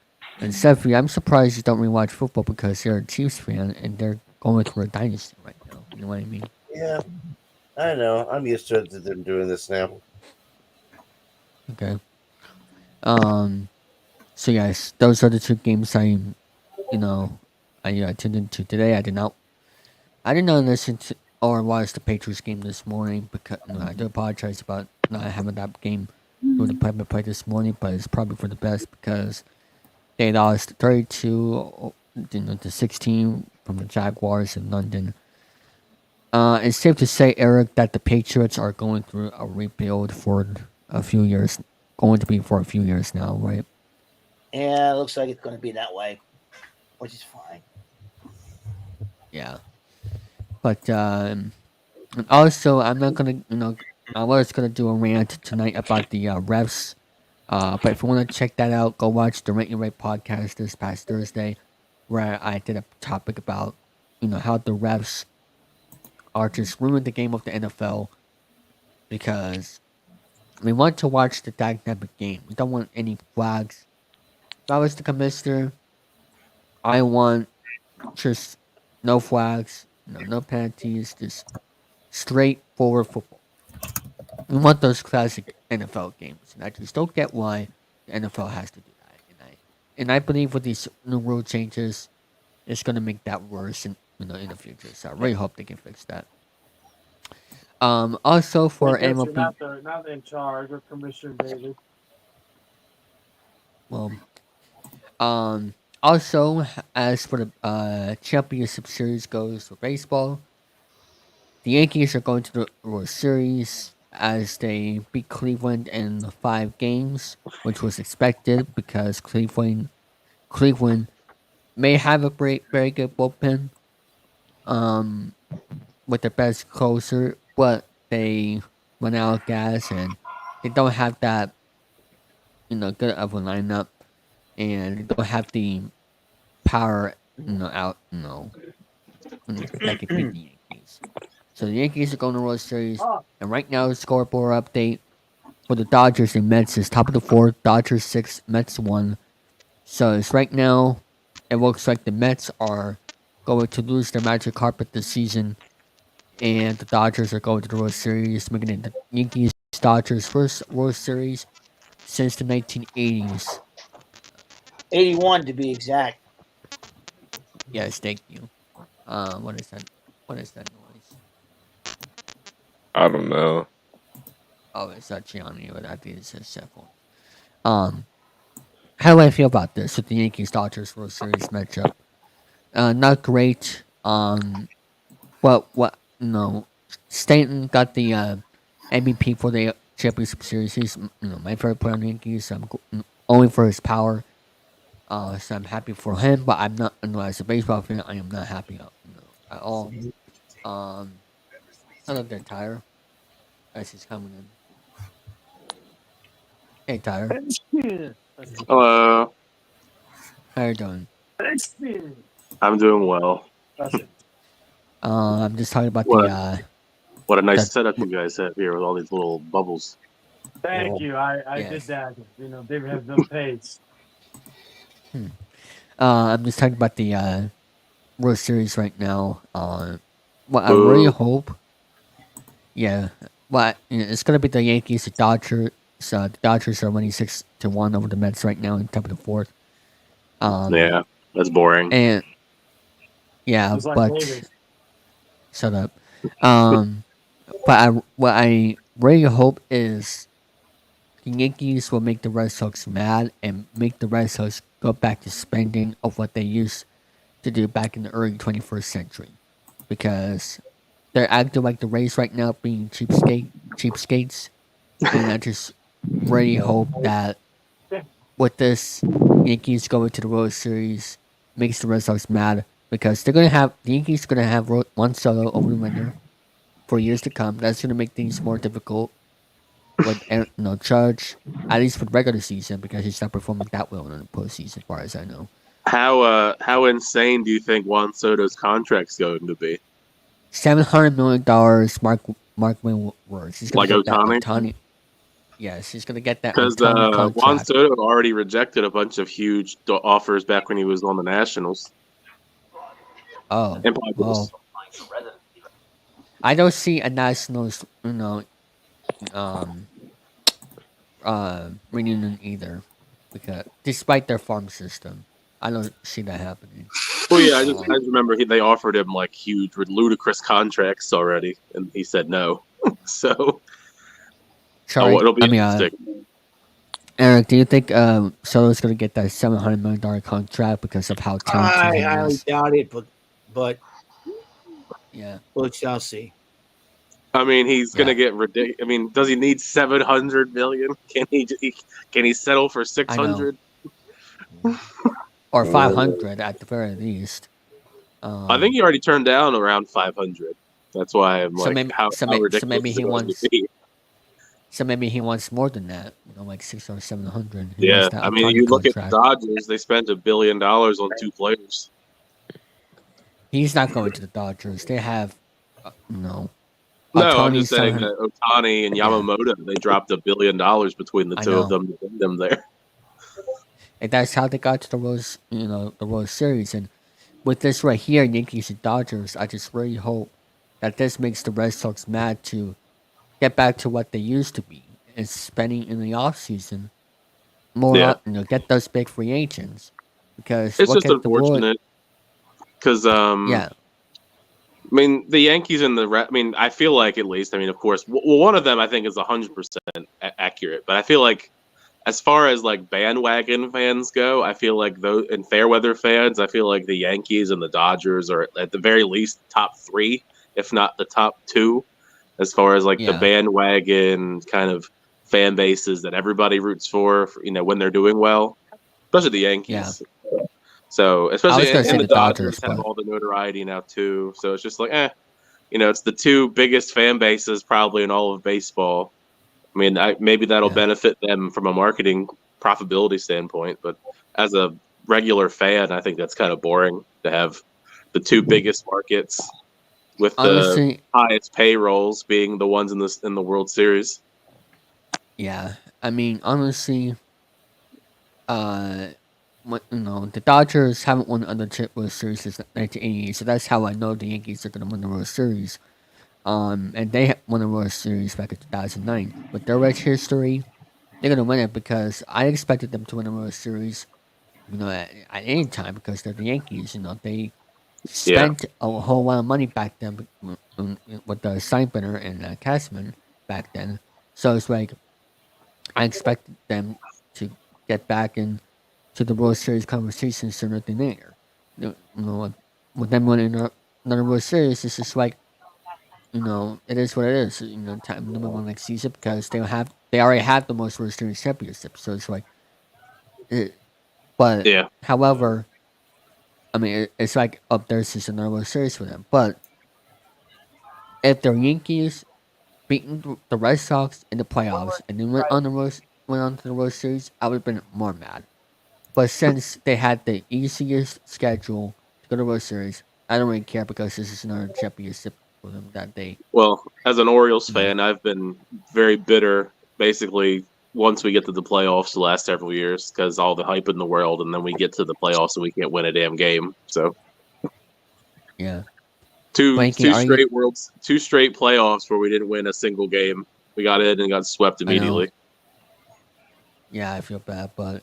And Sefri, I'm surprised you don't rewatch football because you're a Chiefs fan and they're going through a dynasty right now. You know what I mean? Yeah, I know. I'm used to it that they're doing this now. Okay. So yes, those are the two games I tuned into today. I did not listen to or watch the Patriots game this morning because I do apologize about not having that game doing the play-by-play this morning, but it's probably for the best because they lost 32 to 16 from the Jaguars in London. It's safe to say, Eric, that the Patriots are going through a rebuild for a few years, going to be for a few years now, right? Yeah, it looks like it's going to be that way, which is fine. Yeah. But and also, I'm not gonna, I was gonna do a rant tonight about the refs. But if you want to check that out, go watch the Rent Your Right podcast this past Thursday, where I did a topic about, how the refs are just ruining the game of the NFL because we want to watch the dynamic game. We don't want any flags. If I was the commissioner, I want just no flags, no penalties, just straightforward football. We want those classic NFL games, and I just don't get why the NFL has to do that. And I believe with these new rule changes, it's gonna make that worse in the future. So I really hope they can fix that. Also for Because you're MLB, not in charge or Commissioner David. well, also as for the championship series goes for baseball, the Yankees are going to the World Series as they beat Cleveland in 5 games, which was expected because Cleveland may have a very good bullpen, with their best closer, but they run out of gas and they don't have that good of a lineup, and they don't have the power out that can beat the Yankees. So the Yankees are going to World Series, and right now the scoreboard update for the Dodgers and Mets is top of the fourth. Dodgers 6, Mets 1. So it's right now. It looks like the Mets are going to lose their magic carpet this season, and the Dodgers are going to the World Series, making it the Yankees Dodgers first World Series since the 1980s. 81 to be exact. Yes, thank you. What is that? What is that noise? I don't know. Oh, it's not Gianni, but I think it's his cell phone. How do I feel about this with the Yankees Dodgers World Series matchup? Not great. But what? No, Stanton got the MVP for the championship series. He's my favorite player on the Yankees. Only for his power. So I'm happy for him, but I'm not. As a baseball fan, I am not happy at all. I love that Tyre as he's coming in. Hey Tyre, Hello. how you doing? I'm doing well. I'm just talking about What a nice the setup you guys have here with all these little bubbles. Thank you. I did Yes. that. David has no pace. I'm just talking about the World Series right now. What I really hope, yeah, it's gonna be the Yankees, the Dodgers. The Dodgers are winning 6-1 over the Mets right now in top of the fourth. Yeah, that's boring. And yeah, It's like but David. shut up. But what I really hope is the Yankees will make the Red Sox mad and make the Red Sox go back to spending of what they used to do back in the early 21st century, because they're acting like the Rays right now, being cheapskates, and I just really hope that with this, Yankees going to the World Series makes the Red Sox mad, because the Yankees are gonna have Juan Soto over the winter for years to come. That's gonna make things more difficult with Judge, at least for the regular season, because he's not performing that well in the postseason, as far as I know. How insane do you think Juan Soto's contract's going to be? $700 million. Mark my words. He's gonna Like get that Ohtani? Ohtani. Yes, he's gonna get that Because Ohtani Juan contract. Soto already rejected a bunch of huge offers back when he was on the Nationals. Oh, And Padres. I don't see a Nationals, reunion either, because despite their farm system, I don't see that happening. Well, yeah, I just remember they offered him like huge, ludicrous contracts already, and he said no. So, Sorry, it'll be interesting. Eric, do you think Soto's gonna get that $700 million contract because of how talented I he highly is? doubt it, but yeah, we shall see. I mean, he's gonna get ridiculous. I mean, does he need 700 million? Can he settle for 600? Or 500 at the very least. I think he already turned down around 500. That's why I'm So like, maybe, how ridiculous maybe is he it going to wants. be? So maybe he wants more than that. Like 600 or 700. He Yeah, wants that I mean, Ohtani you look at the contract. Dodgers; they spent $1 billion on 2 players. He's not going to the Dodgers. They have, no. No, I'm just Ohtani's saying 700 that Ohtani and Yamamoto, they dropped $1 billion between the I two of know. them to get them there. And that's how they got to the World Series. And with this right here, Yankees and Dodgers, I just really hope that this makes the Red Sox mad to get back to what they used to be, and spending in the offseason more, Yeah. Get those big free agents. Because It's look just at the Royals. unfortunate because Yeah. I mean, the Yankees and I mean, I feel like at least, I mean, of course, well, one of them I think is 100% accurate, but I feel like as far as like bandwagon fans go, I feel like those and fair weather fans, I feel like the Yankees and the Dodgers are at the very least top 3, if not the top 2, as far as like the bandwagon kind of fan bases that everybody roots for, when they're doing well, especially the Yankees. So especially and the Dodgers have all the notoriety now too. So it's just like, it's the 2 biggest fan bases probably in all of baseball. I mean, maybe that'll benefit them from a marketing profitability standpoint, but as a regular fan, I think that's kind of boring to have the 2 biggest markets with Honestly, the highest payrolls being the ones in the World Series. Yeah, I mean, honestly, the Dodgers haven't won another World Series since 1980, so that's how I know the Yankees are going to win the World Series. And they won the World Series back in 2009. With their rich history, they're going to win it because I expected them to win the World Series, at any time because they're the Yankees. They spent a whole lot of money back then with the Steinbrenner and Cashman back then. So it's like I expected them to get back into the World Series conversation sooner than later. With them winning another World Series, it's just like, it is what it is. Time number 1 next season because they already have the most World Series championships. So it's like, however, I mean, it's like up there since another World Series for them. But if the Yankees beating the Red Sox in the playoffs and then went on to the World Series, I would have been more mad. But since they had the easiest schedule to go to the World Series, I don't really care because this is another championship for them that day. Well, as an Orioles fan, I've been very bitter, basically, once we get to the playoffs the last several years, because all the hype in the world, and then we get to the playoffs and we can't win a damn game. So, yeah, two Blanky, straight playoffs where we didn't win a single game. We got in and got swept immediately. Yeah, I feel bad, but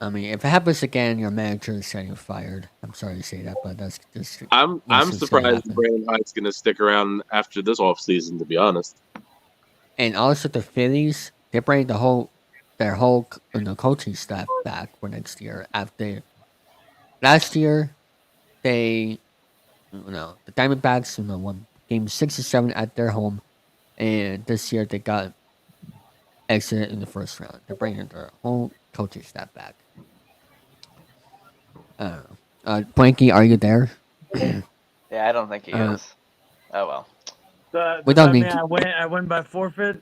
I mean, if it happens again, your manager is getting fired. I'm sorry to say that, but that's just. I'm surprised Brandon Hyde's going to stick around after this offseason, to be honest. And also the Phillies, they bring their whole coaching staff back for next year. After last year, the Diamondbacks won game 6 or 7 at their home, and this year they got exited in the first round. They're bringing their whole coaching staff back. I don't know. Blanky, are you there? Yeah, I don't think he is. Oh well. We don't need. I win by forfeit.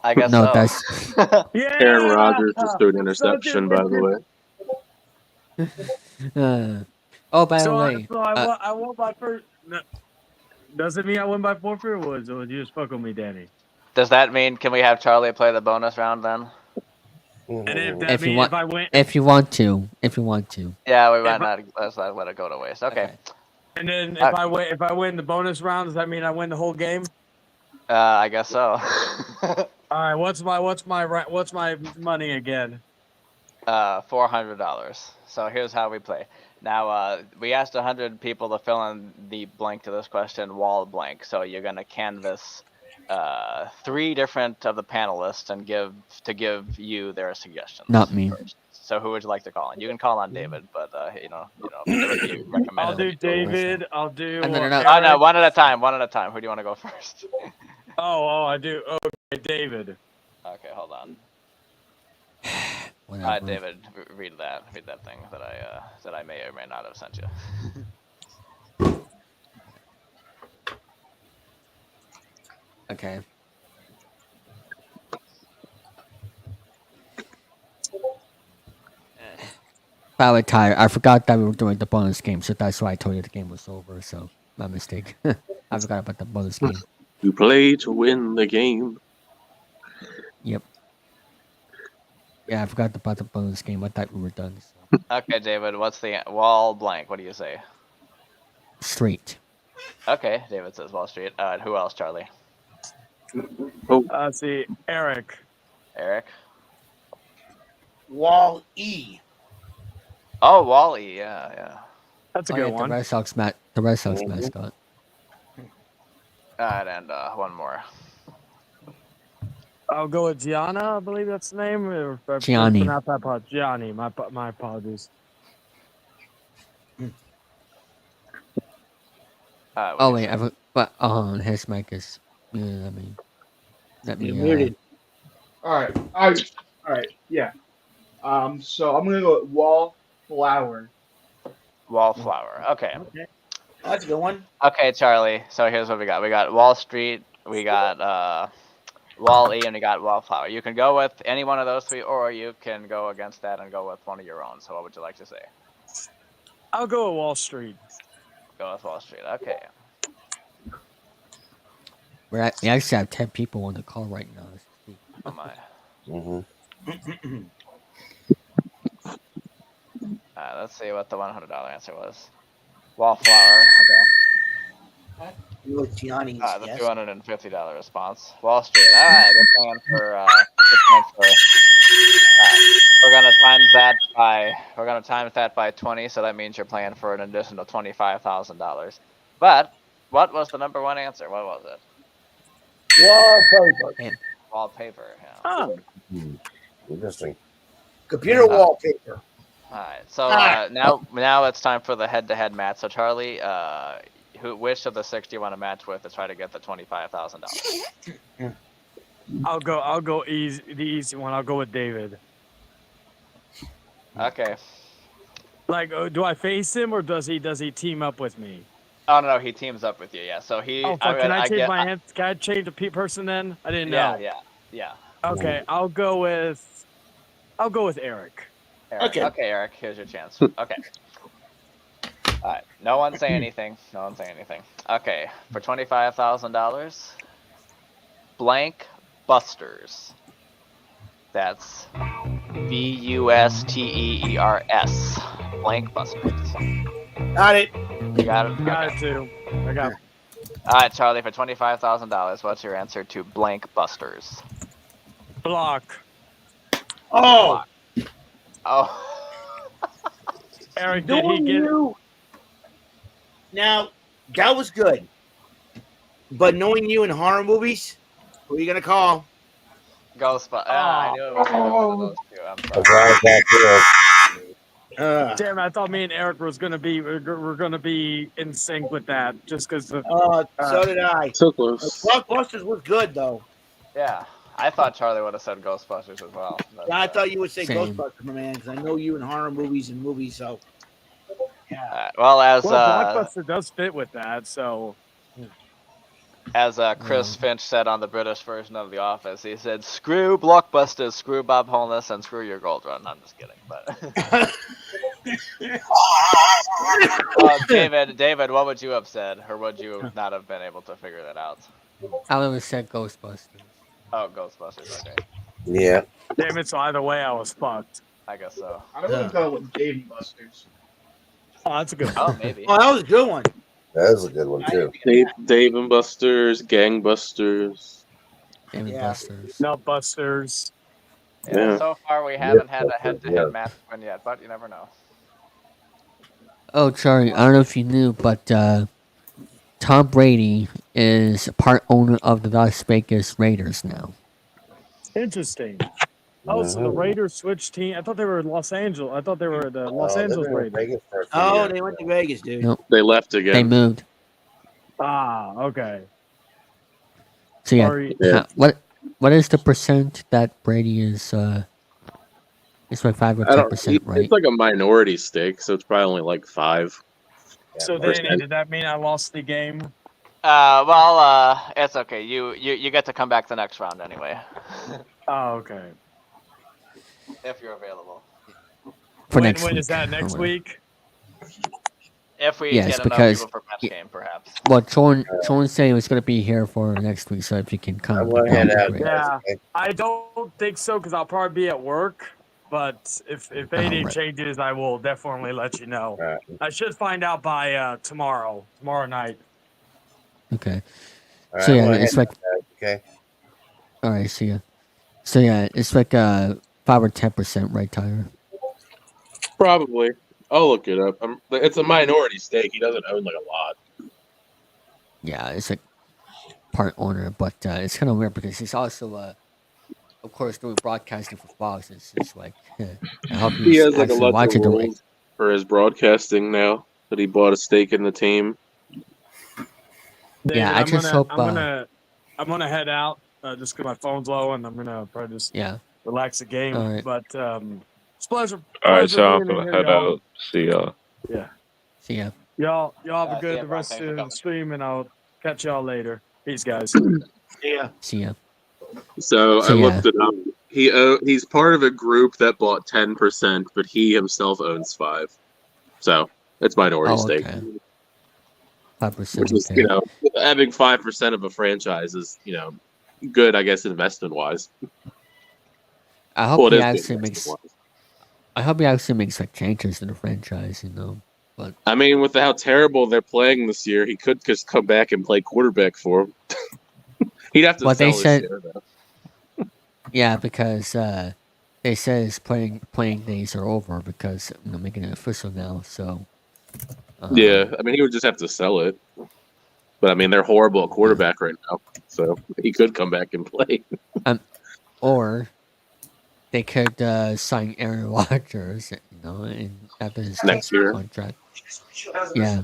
I guess no, so. that's. Aaron Rodgers just threw an interception, by the way. Oh, by the So way, I won my first. No, does it mean I win by forfeit, or would you just fuck with me, Danny? Does that mean can we have Charlie play the bonus round then? And if that if you mean want, if I win, if you want to, if you want to. Yeah, we If might I- not. Let's not let it go to waste. Okay. and then if I win the bonus round, does that mean I win the whole game? I guess so. All right. What's my money again? $400. So here's how we play. Now, we asked 100 people to fill in the blank to this question, wall blank. So you're gonna canvas 3 different of the panelists and give you their suggestions. Not me. First. So who would you like to call on? You can call on David, but you recommend. I'll do David. I'll do. Oh no, Eric. one at a time. One at a time. Who do you want to go first? I do. Okay, David. Okay, hold on. Whatever. David, read that thing that I may or may not have sent you. Okay. By the way, Tyler, I forgot that we were doing the bonus game, so that's why I told you the game was over. So my mistake. I forgot about the bonus game. You play to win the game. Yep. Yeah, I forgot about the bonus game. I thought we were done. So. Okay, David, what's the wall blank? What do you say? Street. Okay, David says Wall Street. Who else, Charlie? Let's see, Eric. Eric. Wall E. Oh, Wall-E, yeah. That's a Oh, good yeah, one. The Red Sox mascot. Alright, and one more. I'll go with Gianna. I believe that's the name. Or if I Gianni. pronounce that part, Gianni. My apologies. Oh wait, his mic is muted. Let me. Muted. All right. Yeah. So I'm gonna go with Wallflower. Wallflower. Okay. That's a good one. Okay, Charlie. So here's what we got. We got Wall Street. We got Wall-E, and we got Wallflower. You can go with any one of those 3, or you can go against that and go with one of your own. So what would you like to say? I'll go with Wall Street. Go with Wall Street. Okay. We actually have 10 people on the call right now. Oh my. Let's see what the $100 answer was. Wallflower. Okay. Gianni's, The yes. $250 response. Wall Street. All right, they're playing for. We're gonna times that by 20, so that means you're playing for an additional $25,000. But what was the number 1 answer? What was it? Wallpaper. Wallpaper. Yeah. Oh. Interesting. Computer wallpaper. All right. So now it's time for the head-to-head match. So Charlie, which of the 6 do you want to match with to try to get the $25,000? I'll go easy. The easy one. I'll go with David. Okay. Like, do I face him or does he team up with me? Oh no, he teams up with you. Yeah. So he. Oh, fuck, can I change my hand? Can I change the person then? I didn't know. Yeah. Okay, I'll go with Eric. Okay, Eric, here's your chance. Okay. All right. No one say anything. Okay, for $25,000, blank Busters. That's BUSTERS. Blank Busters. Got it. You got it. Got it too. I got. All right, Charlie. For $25,000, what's your answer to blank Busters? Block. Oh. Block. Oh. Eric, did he get it? Now, that was good. But knowing you in horror movies, who are you going to call? Ghostbusters. I knew it was one of those two. I'm sorry. Damn, I thought me and Eric we're gonna be in sync with that, just because. So did I. So close. Blockbusters was good, though. Yeah, I thought Charlie would have said Ghostbusters as well. But, I thought you would say Same. Ghostbusters, my man, because I know you in horror movies and movies, so. Yeah. Blockbuster does fit with that, so. As Chris Finch said on the British version of The Office, he said, "Screw Blockbusters, screw Bob Holness, and screw your Gold Run." I'm just kidding, but David, what would you have said, or would you not have been able to figure that out? I would have said Ghostbusters. Oh, Ghostbusters. Okay, Yeah. Damn it! So either way, I was fucked. I guess so. I would have gone with Dave Busters. Oh, that's a good Oh, one. maybe. Oh, that was a good one. That is a good one too. Dave and Buster's, Gangbusters. Busters. Nutbusters. Yeah. So far, we haven't had a head-to-head match win yet, but you never know. Oh, Charlie, I don't know if you knew, but Tom Brady is part owner of the Las Vegas Raiders now. Interesting. Oh, so the Raiders switched team. I thought they were in Los Angeles. I thought they were the Los Angeles Raiders. Oh, they went to Vegas, dude. Nope. They left again. They moved. Ah, okay. So yeah, Sorry. what is the percent that Brady is? It's like 5 or 10%, right? It's like a minority stake, so it's probably only like 5. So Danny, did that mean I lost the game? It's okay. You get to come back the next round anyway. Oh, okay. If you're available. When is that next week? If we Yes, get enough because people for match game, perhaps. well, Sean said he was going to be here for next week, so if you can come, that'd be great. Yeah, I don't think so because I'll probably be at work. But if anything changes, I will definitely let you know. I should find out by tomorrow night. Okay. All So right, yeah, well, it's like okay. all right. See ya. So yeah, it's like 5 or 10%, right, Tyler? Probably. I'll look it up. It's a minority stake. He doesn't own like a lot. Yeah, it's like part owner, but it's kind of weird because he's also of course doing broadcasting for Fox. It's like I hope He he's has like a actually lot watching of the rules for his broadcasting now that he bought a stake in the team. Yeah, I just hope. I'm gonna head out just because my phone's low, and I'm gonna probably just relax the game. All right. But it's a pleasure. All right, pleasure so I'm being in gonna here, head y'all. out. See y'all. Yeah. See ya. Y'all have a see good ya, the bro. rest Thanks for of the coming. stream, and I'll catch y'all later. Peace, guys. Yeah. See ya. So I So, yeah. looked it up. He's part of a group that bought 10%, but he himself owns 5. So it's minority stake. Okay. 5%. Which is, having 5% of a franchise is, good, I guess, investment wise. I hope Well, it he is good actually makes. investment-wise. I hope he actually makes like changes to the franchise. But I mean, with how terrible they're playing this year, he could just come back and play quarterback for him. He'd have to Well, sell they his said- share, though. yeah, because they said his playing days are over because making it official now. So Yeah, I mean, he would just have to sell it. But I mean, they're horrible at quarterback right now, so he could come back and play. or they could sign Aaron Rodgers, and after his Next year. contract. Yeah,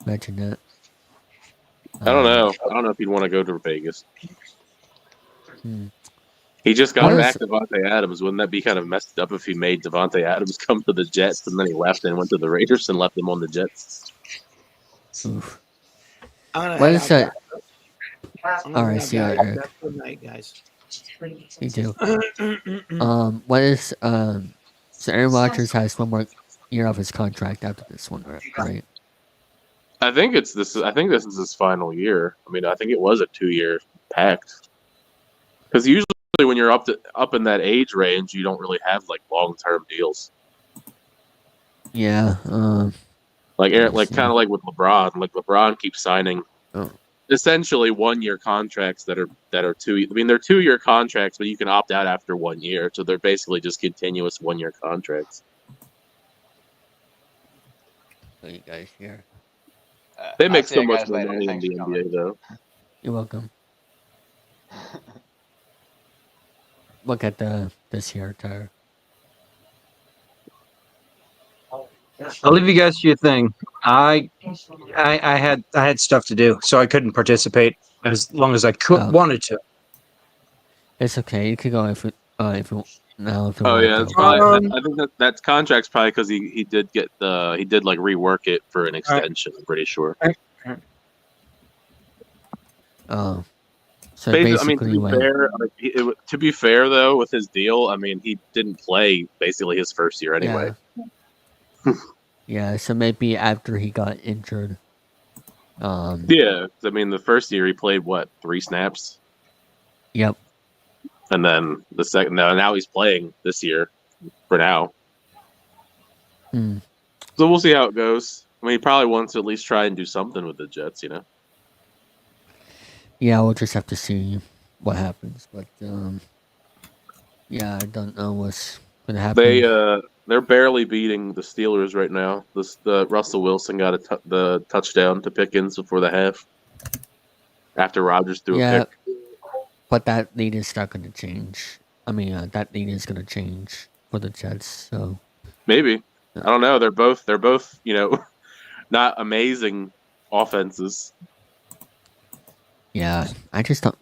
imagine that. I don't know. I don't know if he'd want to go to Vegas. Hmm. He just got What back is- Devontae Adams. Wouldn't that be kind of messed up if he made Devontae Adams come to the Jets and then he left and went to the Raiders and left him on the Jets? Oof. I'm gonna What head is out, that? guys. I'm All gonna right, head see you out, later, guys. Eric. Good night, guys. You do. What is so Aaron Rodgers has one more year of his contract after this one, right? I think this is his final year. I mean, I think it was a 2-year pact. Because usually when you're up in that age range, you don't really have like long-term deals. Yeah. Like kind of like with LeBron. Like LeBron keeps signing essentially 1-year contracts that are 2. I mean, they're 2-year contracts, but you can opt out after 1 year. So they're basically just continuous 1-year contracts. So you guys here. They I'll make see so you much guys more later. money in Thanks the for NBA, though. You're welcome. Look at this here, Tyler. I'll leave you guys to your thing. I had stuff to do, so I couldn't participate as long as I wanted to. It's okay. You could go if you now if you Oh want yeah, to. it's probably, I think that contract's probably because he did like rework it for an extension. I'm pretty sure. Oh, so Basically, I mean, basically, to be fair though, with his deal, I mean, he didn't play basically his first year anyway. Yeah, so maybe after he got injured. Yeah, I mean, the first year he played what 3 snaps. Yep. And then the second, now he's playing this year for now. Hmm. So we'll see how it goes. I mean, he probably wants to at least try and do something with the Jets, Yeah, we'll just have to see what happens. But yeah, I don't know what's gonna happen. They're barely beating the Steelers right now. The Russell Wilson got the touchdown to Pickens before the half. After Rodgers threw a Yeah, pick. but that lead is not gonna change. I mean, that lead is gonna change for the Jets. So Maybe. I don't know. They're both not amazing offenses. yeah, I just don't.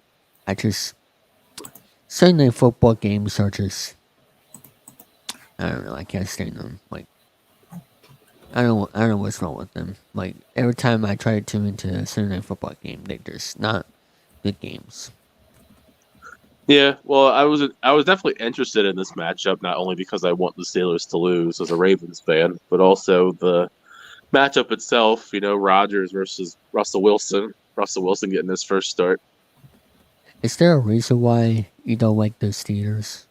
Sunday football games are just. I don't know. I can't stand them. Like, I don't know what's wrong with them. Like every time I try to tune into a Sunday night football game, they're just not good games. Yeah, well, I was definitely interested in this matchup, not only because I want the Steelers to lose as a Ravens fan, but also the matchup itself. Rodgers versus Russell Wilson. Russell Wilson getting his first start. Is there a reason why you don't like the Steelers?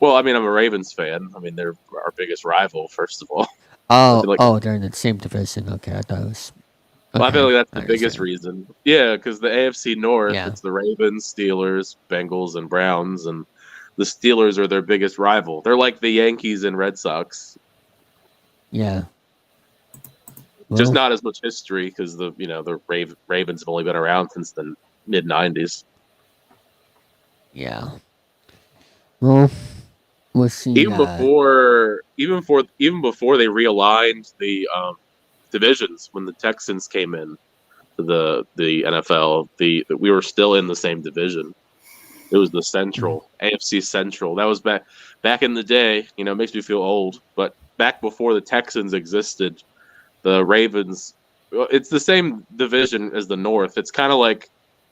Well, I mean, I'm a Ravens fan. I mean, they're our biggest rival, first of all. They're in the same division. Okay, I thought it was. Well, I feel Okay, like that's the biggest reason. Yeah, because the AFC North, Yeah. it's the Ravens, Steelers, Bengals, and Browns, and the Steelers are their biggest rival. They're like the Yankees and Red Sox. Yeah. Just Well, not as much history because the Ravens have only been around since the mid '90s. Yeah. Well, we'll see. Even before they realigned the divisions when the Texans came in to the NFL, we were still in the same division. It was the Central, AFC Central. That was back in the day. It makes me feel old, but back before the Texans existed, the Ravens. It's the same division as the North. It's kind of like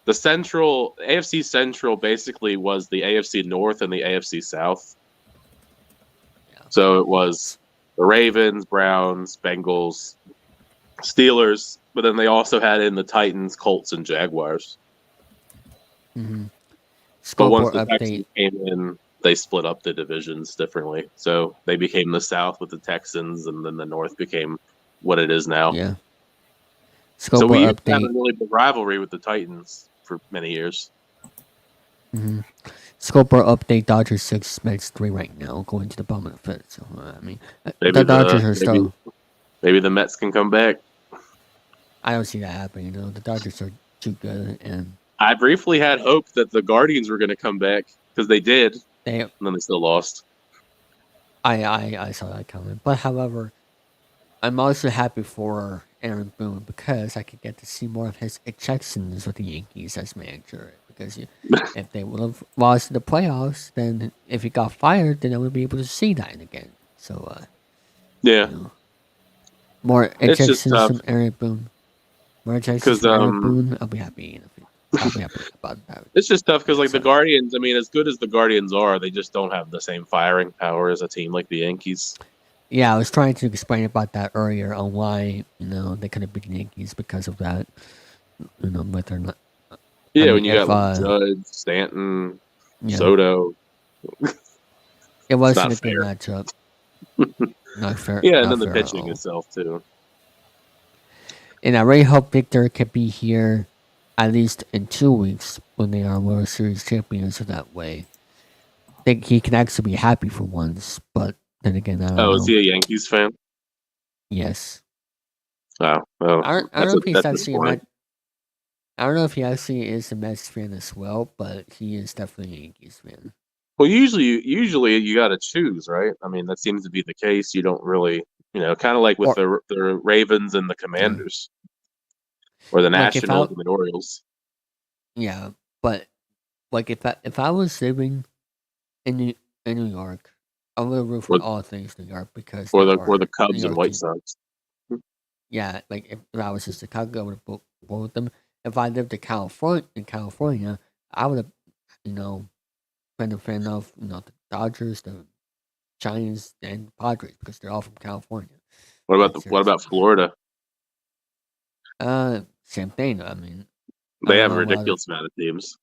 the Central, AFC Central basically was the AFC North and the AFC South. So it was the Ravens, Browns, Bengals, Steelers, but then they also had in the Titans, Colts, and Jaguars. Mm-hmm. But once the Texans came in, they split up the divisions differently. So they became the South with the Texans, and then the North became what it is now. Yeah. So we used to have a really big rivalry with the Titans for many years. Mm-hmm. Scoreboard update: Dodgers 6, Mets 3 right now, going to the bottom of the fifth. So I mean, the Dodgers are still. Maybe the Mets can come back. I don't see that happening. The Dodgers are too good, and I briefly had hope that the Guardians were going to come back because they did, and then they still lost. I saw that coming, but however, I'm also happy for Aaron Boone because I could get to see more of his ejections with the Yankees as manager. Because if they would have lost in the playoffs, then if he got fired, then I would be able to see that again. So, yeah, more ejections from Aaron Boone. More ejections from Aaron Boone. I'll be happy. I'll be happy about that. It's just tough because, the Guardians. I mean, as good as the Guardians are, they just don't have the same firing power as a team like the Yankees. Yeah, I was trying to explain about that earlier on why they couldn't beat the Yankees because of that. But they're not. Yeah, when you got Judge, Stanton, Soto. It wasn't a good matchup. Not fair. Yeah, and then the pitching itself too. And I really hope Victor can be here at least in 2 weeks when they are World Series champions. So that way, I think he can actually be happy for once. But then again, I don't know. Is he a Yankees fan? Yes. Oh, well, I don't know if he's actually I don't know if he actually is a Mets fan as well, but he is definitely a Yankees fan. Well, usually you got to choose, right? I mean, that seems to be the case. You don't really, kind of like with the Ravens and the Commanders, or the Nationals and the Orioles. Yeah, but if I was living in New York, I would root for all things New York because or the Cubs and White Sox. Yeah, like if I was in Chicago, I would have voted with them. If I lived in California, I would have, been a fan of the Dodgers, the Giants, and Padres because they're all from California. What about Florida? Same thing. I mean, I They don't have a know ridiculous amount of teams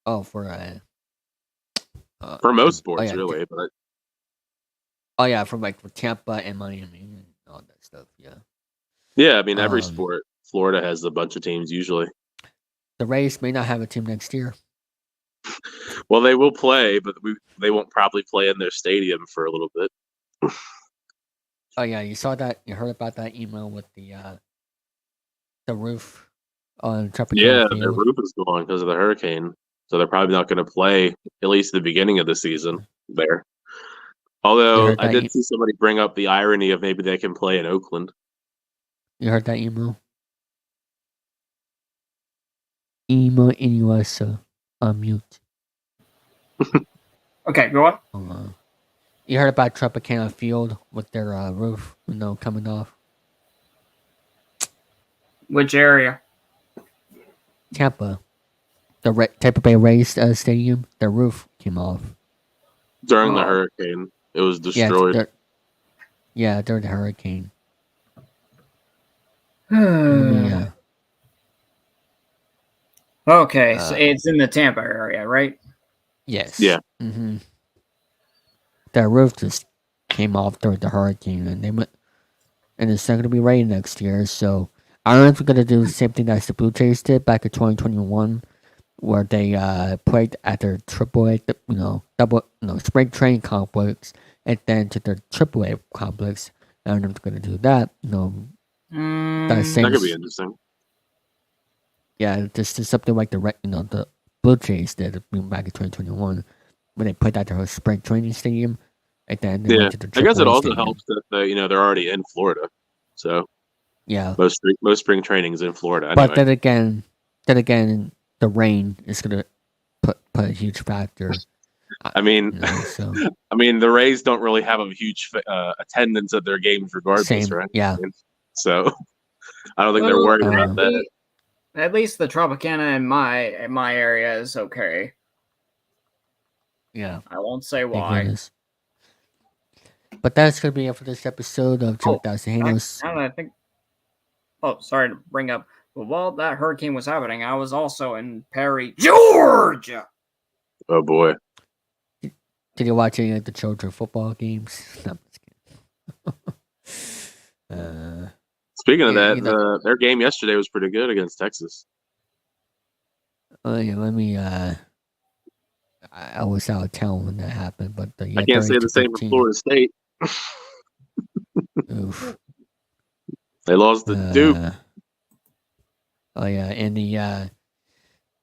for most oh sports, yeah, really. But for Tampa and Miami and all that stuff. Yeah. yeah, I mean, every Um, sport, Florida has a bunch of teams usually. the Rays may not have a team next year. Well, they will play, but they won't probably play in their stadium for a little bit. Oh yeah, you saw that? You heard about that email with the roof on Tropicana Yeah, their Field? roof is gone because of the hurricane, so they're probably not going to play at least the beginning of the season there. You Although heard I that? did see somebody bring up the irony of maybe they can play in Oakland. You heard that email? Email NUS on mute. Okay, go on. Hold on. You heard about Tropicana Field with their roof, coming off? Which area? Tampa. The Tampa Bay Rays stadium, their roof came off. During the hurricane, it was destroyed. During the hurricane. Yeah. Okay, so it's in the Tampa area, right? Yes. Yeah. Mm-hmm. Their roof just came off during the hurricane, and it's not going to be rain next year. So I don't know if we're going to do the same thing as the Blue Jays did back in 2021, where they played at their AAA, spring training complex, and then to their AAA complex. I don't know if they're going to do that. That could be interesting. Yeah, just something like the Blue Jays did back in 2021 when they put out their spring training stadium, and then they went to the I guess it AAA also stadium. helps that they're already in Florida, so Yeah. most spring trainings in Florida. Anyway. But then again, the rain is gonna put a huge factor. I mean, I mean, the Rays don't really have a huge attendance at their games, regardless, right? Yeah. So I don't think they're worried about that. At least the Tropicana in my area is okay. Yeah. I won't say Thank why. goodness. But that's gonna be it for this episode of Chilling3000 Hangouts. Now that I think. Oh, sorry to bring up. But while that hurricane was happening, I was also in Perry, Georgia. Oh boy! Did you watch any of the children football games? No, I'm just kidding. Speaking of that, their game yesterday was pretty good against Texas. Oh yeah, let me. I was out of town when that happened, but yeah, I can't say the same for Florida State. Oof. They lost to Duke. Oh yeah, and the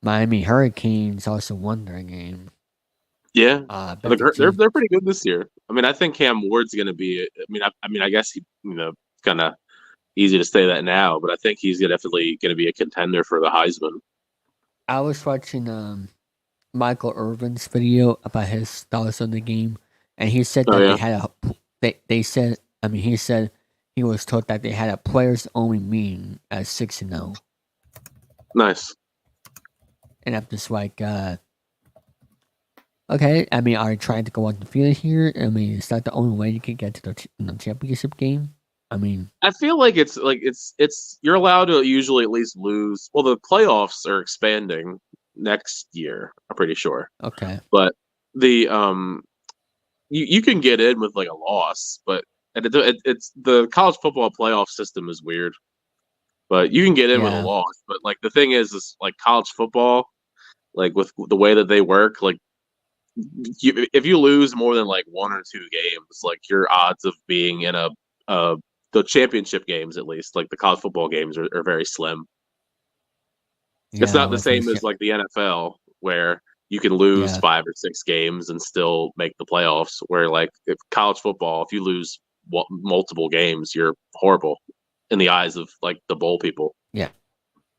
Miami Hurricanes also won their game. Yeah, they're pretty good this year. I mean, I think Cam Ward's going to be. I mean, I guess he, kind of easy to say that now, but I think he's definitely going to be a contender for the Heisman. I was watching Michael Irvin's video about his thoughts on the game, and he said that they had he said he was told that they had a players only meeting at 6-0. Nice. And I'm just like, okay. I mean, are you trying to go undefeated here? I mean, is that the only way you can get to the championship game? I mean, I feel like it's you're allowed to usually at least lose. Well, the playoffs are expanding next year, I'm pretty sure. Okay. But the you can get in with like a loss, but it's the college football playoff system is weird. But you can get in with a loss. But like the thing is like college football, like with the way that they work, like if you lose more than like 1 or 2 games, like your odds of being in the championship games, at least like the college football games, are very slim. It's not the same as like the NFL where you can lose 5 or 6 games and still make the playoffs. Where like if college football, if you lose multiple games, you're horrible in the eyes of like the bowl people. Yeah,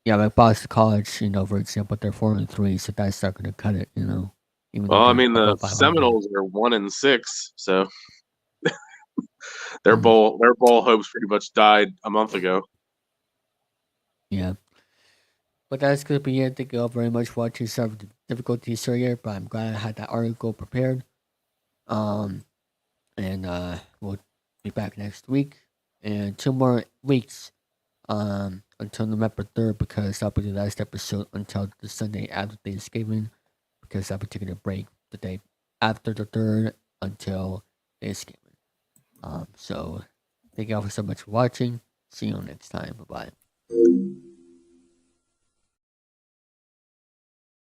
like Boston College, for example, they're 4-3, so that's not going to cut it, Even well, I mean, the Seminoles are 1-6, so their bowl hopes pretty much died a month ago. Yeah. But that's going to be it. Thank you all very much for watching. Sorry for the difficulties here, but I'm glad I had that article prepared. And we'll be back next week, and 2 more weeks until November 3rd, because that'll be the last episode until the Sunday after Thanksgiving, because I'll be taking a break the day after the 3rd until Thanksgiving. So thank you all so much for watching. See you next time. Bye bye.